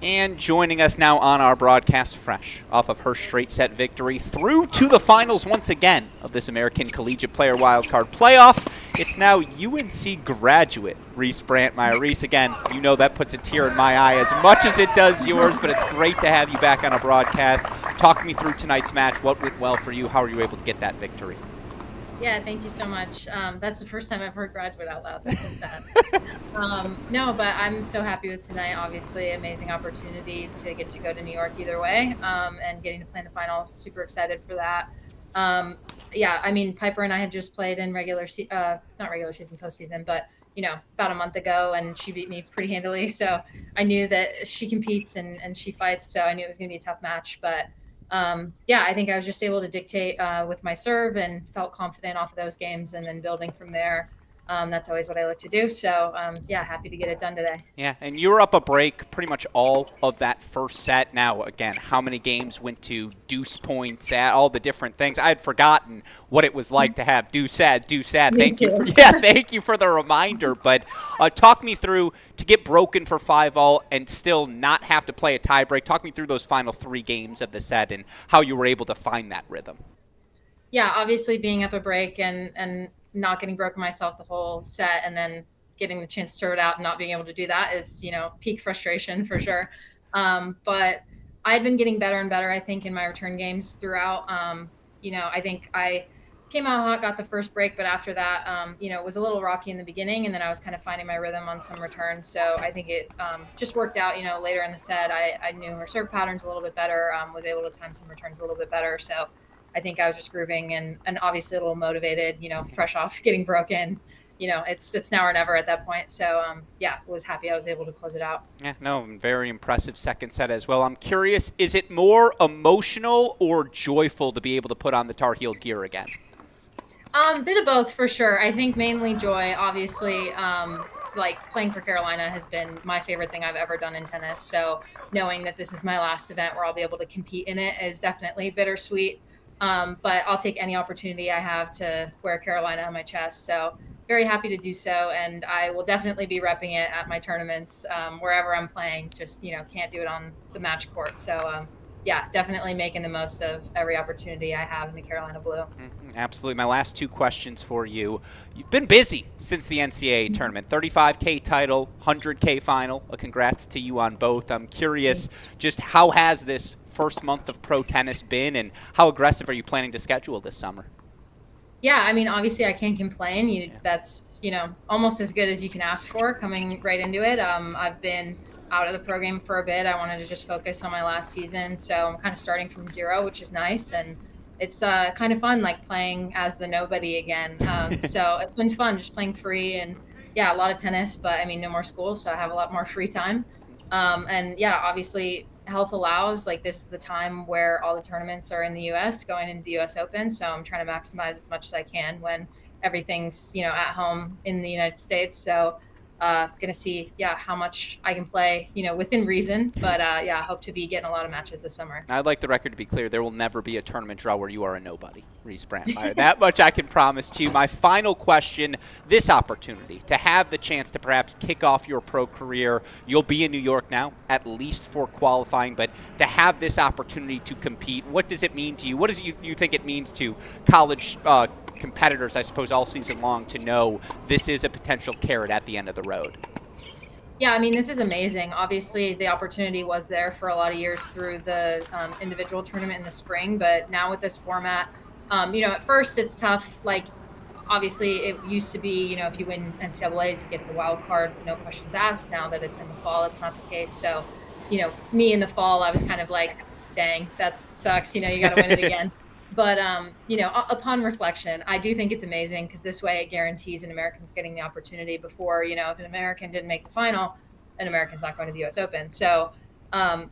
And joining us now on our broadcast, fresh off of her straight set victory, through to the finals once again of this American Collegiate Player Wildcard Playoff. It's now UNC graduate Reese Brantmeyer. Reese, again, you know that puts a tear in my eye as much as it does yours, but it's great to have you back on a broadcast. Talk me through tonight's match. What went well for you? How were you able to get that victory? Yeah, thank you so much. That's the first time I've heard graduate out loud. That's so sad. No, but I'm so happy with tonight. Obviously, amazing opportunity to get to go to New York either way, and getting to play in the finals. Super excited for that. Yeah, I mean, Piper and I had just played in not regular season, postseason, but about a month ago, and she beat me pretty handily. So I knew that she competes and she fights. So I knew it was going to be a tough match, but. Yeah, I think I was just able to dictate with my serve and felt confident off of those games, and then building from there. That's always what I like to do. So, yeah, happy to get it done today. Yeah, and you were up a break pretty much all of that first set. Now, again, how many games went to deuce points, all the different things? I had forgotten what it was like to have deuce ad. Thank you for the reminder. But talk me through, to get broken for 5-all and still not have to play a tiebreak. Talk me through those final 3 games of the set and how you were able to find that rhythm. Yeah, obviously being up a break and not getting broken myself the whole set, and then getting the chance to serve it out and not being able to do that is, peak frustration for sure. But I'd been getting better and better, I think, in my return games throughout. I think I came out hot, got the first break, but after that, you know, it was a little rocky in the beginning, and then I was kind of finding my rhythm on some returns. So I think it just worked out. You know, later in the set, I knew her serve patterns a little bit better, was able to time some returns a little bit better. So I think I was just grooving and obviously a little motivated. You know, fresh off getting broken. You know, it's now or never at that point. So yeah, was happy I was able to close it out. Yeah, no, very impressive second set as well. I'm curious, is it more emotional or joyful to be able to put on the Tar Heel gear again? Bit of both for sure. I think mainly joy. Obviously, like playing for Carolina has been my favorite thing I've ever done in tennis. So knowing that this is my last event where I'll be able to compete in it is definitely bittersweet. But I'll take any opportunity I have to wear Carolina on my chest. So very happy to do so, and I will definitely be repping it at my tournaments wherever I'm playing. Just can't do it on the match court. So yeah, definitely making the most of every opportunity I have in the Carolina blue. Absolutely. My last two questions for you. You've been busy since the NCAA tournament. 35K title, 100K final. Congrats to you on both. I'm curious, just how has this first month of pro tennis been, and how aggressive are you planning to schedule this summer? Yeah, I mean, obviously I can't complain. That's, almost as good as you can ask for coming right into it. I've been out of the program for a bit. I wanted to just focus on my last season. So I'm kind of starting from zero, which is nice. And it's kind of fun, like playing as the nobody again. So it's been fun just playing free, and yeah, a lot of tennis, but I mean, no more school. So I have a lot more free time. And yeah, obviously health allows, like this is the time where all the tournaments are in the US, going into the US Open. So I'm trying to maximize as much as I can when everything's, at home in the United States. So gonna see, how much I can play, within reason. But yeah, I hope to be getting a lot of matches this summer. I'd like the record to be clear. There will never be a tournament draw where you are a nobody, Reese Brandmeier. That much I can promise to you. My final question, this opportunity to have the chance to perhaps kick off your pro career. You'll be in New York now, at least for qualifying, but to have this opportunity to compete, what does it mean to you? What does you think it means to college competitors, I suppose, all season long, to know this is a potential carrot at the end of the road? Yeah, I mean, this is amazing. Obviously, the opportunity was there for a lot of years through the individual tournament in the spring, but now with this format, at first it's tough. Like, obviously, it used to be, if you win NCAAs, you get the wild card, no questions asked. Now that it's in the fall, it's not the case. So, me in the fall, I was kind of like, dang, that sucks. You got to win it again. But upon reflection, I do think it's amazing because this way it guarantees an American's getting the opportunity before, if an American didn't make the final, an American's not going to the U.S. Open. So,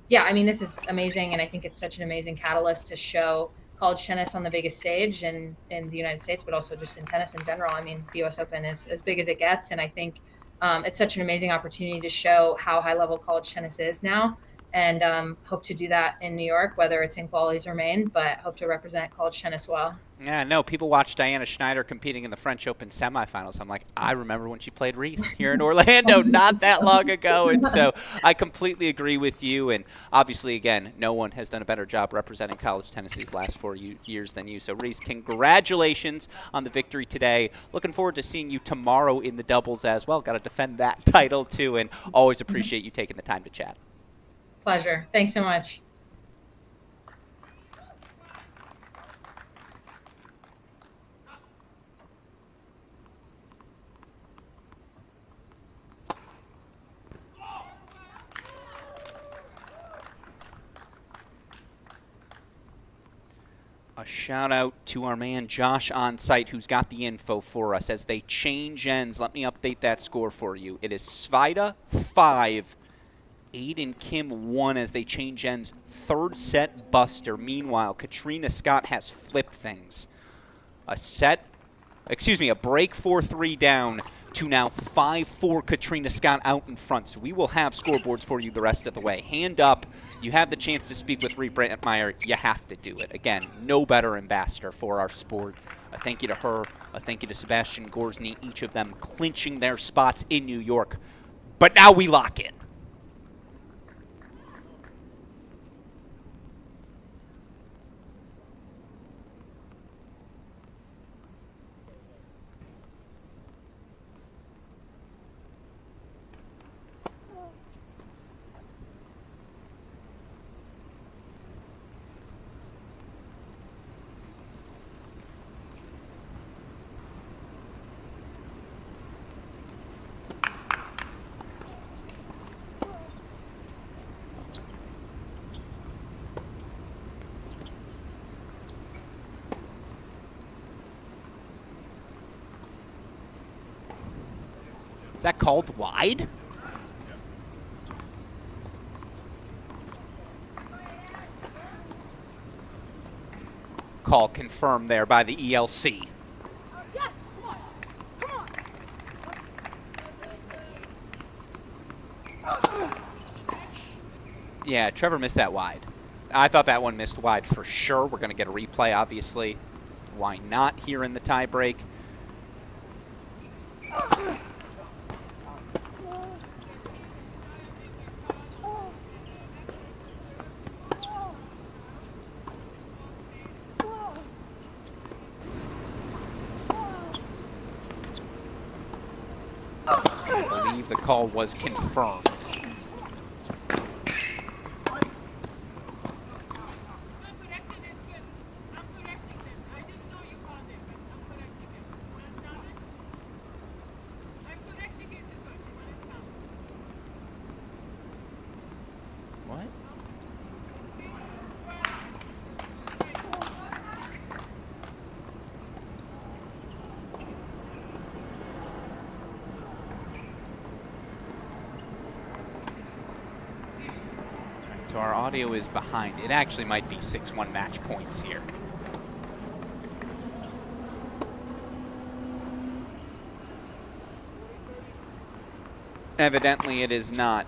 yeah, I mean, this is amazing, and I think it's such an amazing catalyst to show college tennis on the biggest stage in the United States, but also just in tennis in general. I mean, the U.S. Open is as big as it gets, and I think it's such an amazing opportunity to show how high-level college tennis is now. And hope to do that in New York, whether it's in qualies or main, but hope to represent college tennis well. Yeah, no, people watch Diana Schneider competing in the French Open semifinals. I'm like, I remember when she played Reese here in Orlando not that long ago. And so I completely agree with you. And obviously, again, no one has done a better job representing college tennis these last 4 years than you. So, Reese, congratulations on the victory today. Looking forward to seeing you tomorrow in the doubles as well. Got to defend that title, too, and always appreciate you taking the time to chat. Pleasure. Thanks so much. A shout out to our man Josh on site, who's got the info for us as they change ends. Let me update that score for you. It is Svida 5, Aiden Kim 1 as they change ends. Third set buster. Meanwhile, Katrina Scott has flipped things. A break 4-3 down to now 5-4 Katrina Scott out in front. So we will have scoreboards for you the rest of the way. Hand up. You have the chance to speak with Reese Brandmeier. You have to do it. Again, no better ambassador for our sport. A thank you to her. A thank you to Sebastian Gorsny, each of them clinching their spots in New York. But now we lock in. Is that called wide? Call confirmed there by the ELC. Yeah, Trevor missed that wide. I thought that one missed wide for sure. We're going to get a replay, obviously. Why not here in the tiebreak? I believe the call was confirmed. What? So our audio is behind. It actually might be 6-1 match points here. Evidently it is not,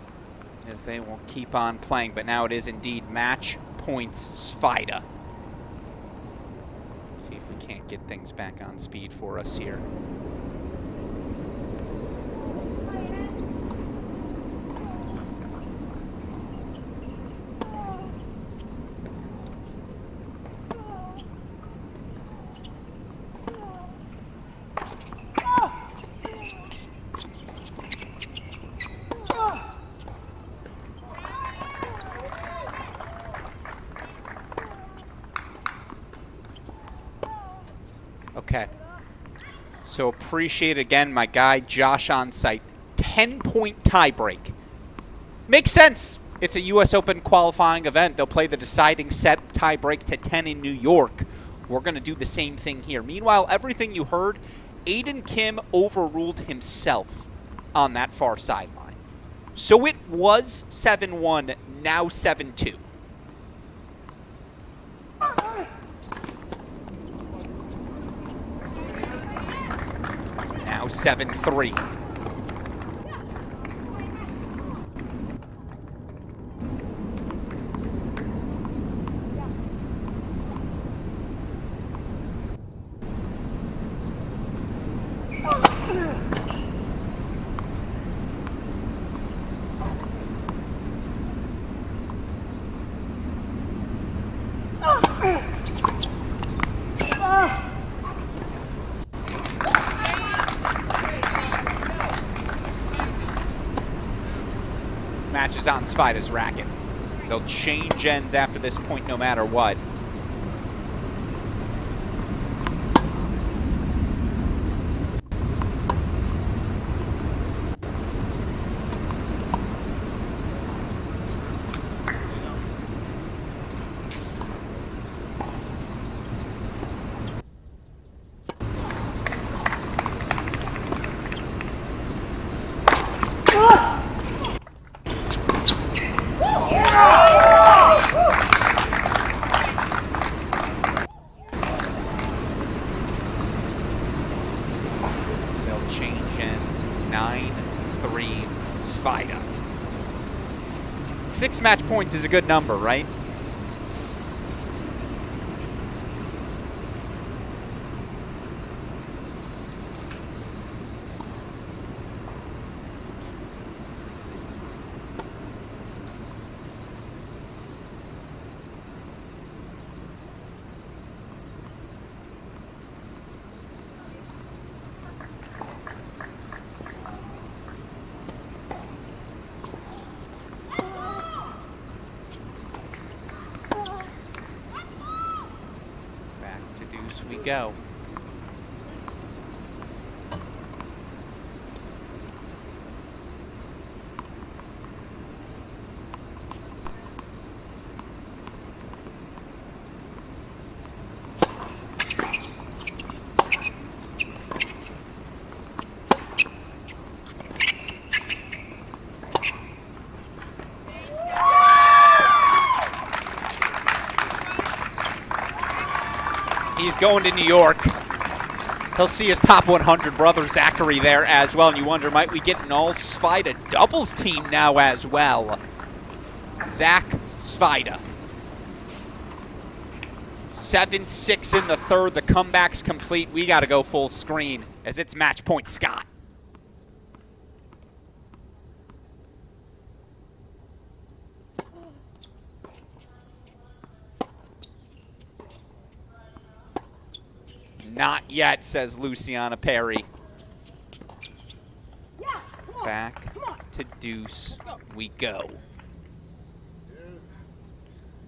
as they will keep on playing, but now it is indeed match points Svida. See if we can't get things back on speed for us here. Okay. So appreciate again my guy Josh on site. 10-point tiebreak. Makes sense. It's a US Open qualifying event. They'll play the deciding set tiebreak to 10 in New York. We're going to do the same thing here. Meanwhile, everything you heard, Aiden Kim overruled himself on that far sideline. So it was 7-1, now 7-2. Now 7-3. Match is on Svida's racket. They'll change ends after this point no matter what. Change ends 9-3 Svida. 6 match points is a good number, right? To deuce we go. He's going to New York. He'll see his top 100 brother Zachary there as well. And you wonder, might we get an all-Svida doubles team now as well? Zach Svida. 7-6 in the third. The comeback's complete. We got to go full screen as it's match point Scott. Not yet, says Luciana Perry. Back to deuce we go.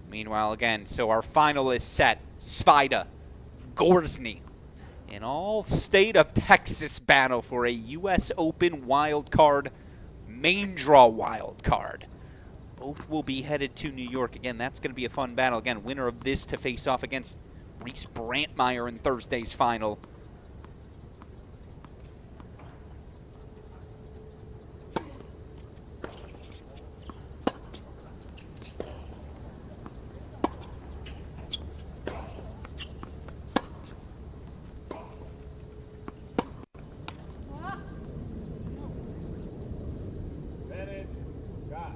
Meanwhile, again, so our final is set. Svida, Gorsny, an all-state of Texas battle for a U.S. Open wildcard, main draw wildcard. Both will be headed to New York. Again, that's going to be a fun battle. Again, winner of this to face off against Reese Brantmeyer in Thursday's final. Manage. Got.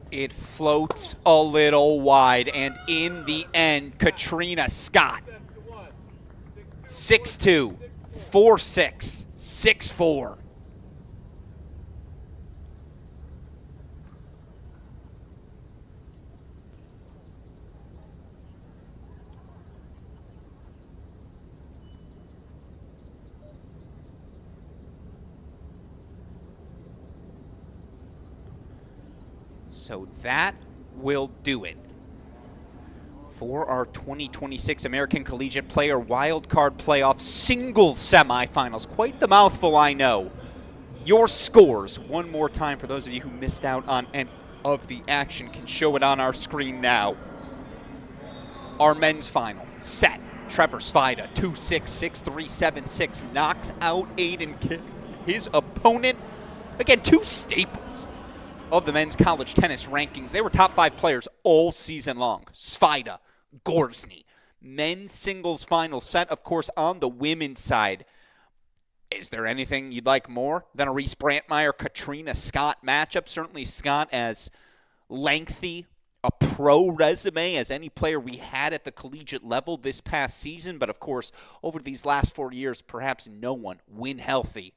It floats a little wide, and in the end, Katrina Scott, 6-2, 4-6, 6-4. So that will do it for our 2026 American Collegiate Player Wildcard Playoff Singles Semifinals. Quite the mouthful, I know. Your scores, one more time for those of you who missed out on any of the action, can show it on our screen now. Our men's final, set. Trevor Svida, 2-6, 6-3, 7-6, knocks out Aiden Kidd, his opponent. Again, two staples of the men's college tennis rankings. They were top 5 players all season long. Svida, Gorsny. Men's singles final set, of course, on the women's side. Is there anything you'd like more than a Reese Brantmeyer-Katrina Scott matchup? Certainly Scott as lengthy a pro resume as any player we had at the collegiate level this past season. But, of course, over these last 4 years, perhaps no one, when healthy,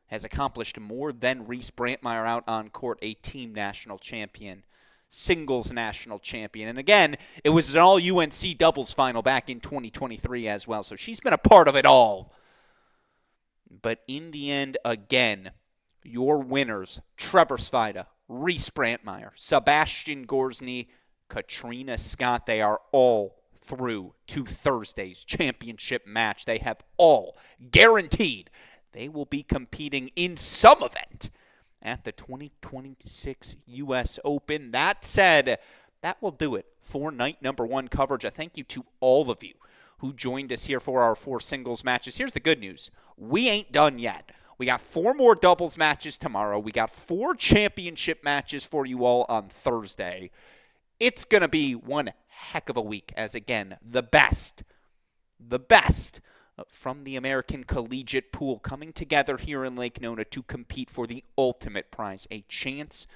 has accomplished more than Reese Brantmeyer out on court, a team national champion, singles national champion. And again, it was an all-UNC doubles final back in 2023 as well, so she's been a part of it all. But in the end, again, your winners, Trevor Svida, Reese Brantmeyer, Sebastian Gorsny, Katrina Scott, they are all through to Thursday's championship match. They have all guaranteed they will be competing in some event at the 2026 U.S. Open. That said, that will do it for night number 1 coverage. A thank you to all of you who joined us here for our 4 singles matches. Here's the good news. We ain't done yet. We got 4 more doubles matches tomorrow. We got 4 championship matches for you all on Thursday. It's going to be one heck of a week as, again, the best from the American Collegiate pool coming together here in Lake Nona to compete for the ultimate prize, a chance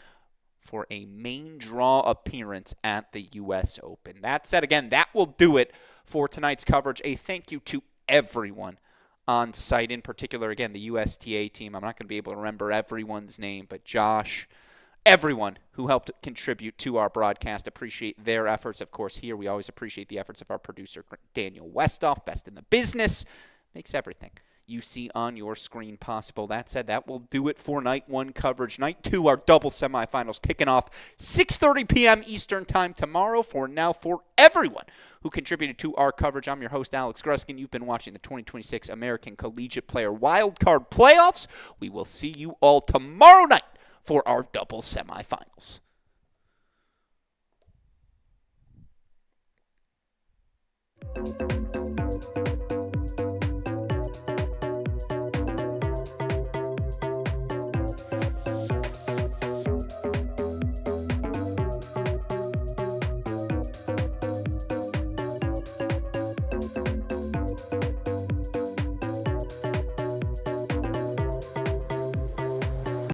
for a main draw appearance at the U.S. Open. That said, again, that will do it for tonight's coverage. A thank you to everyone on site, in particular, again, the USTA team. I'm not going to be able to remember everyone's name, but Josh, everyone who helped contribute to our broadcast. Appreciate their efforts. Of course, here we always appreciate the efforts of our producer, Daniel Westoff, best in the business. Makes everything you see on your screen possible. That said, that will do it for Night 1 coverage. Night 2, our double semifinals, kicking off 6:30 p.m. Eastern Time tomorrow. For now, for everyone who contributed to our coverage, I'm your host, Alex Gruskin. You've been watching the 2026 American Collegiate Player Wildcard Playoffs. We will see you all tomorrow night for our double semifinals.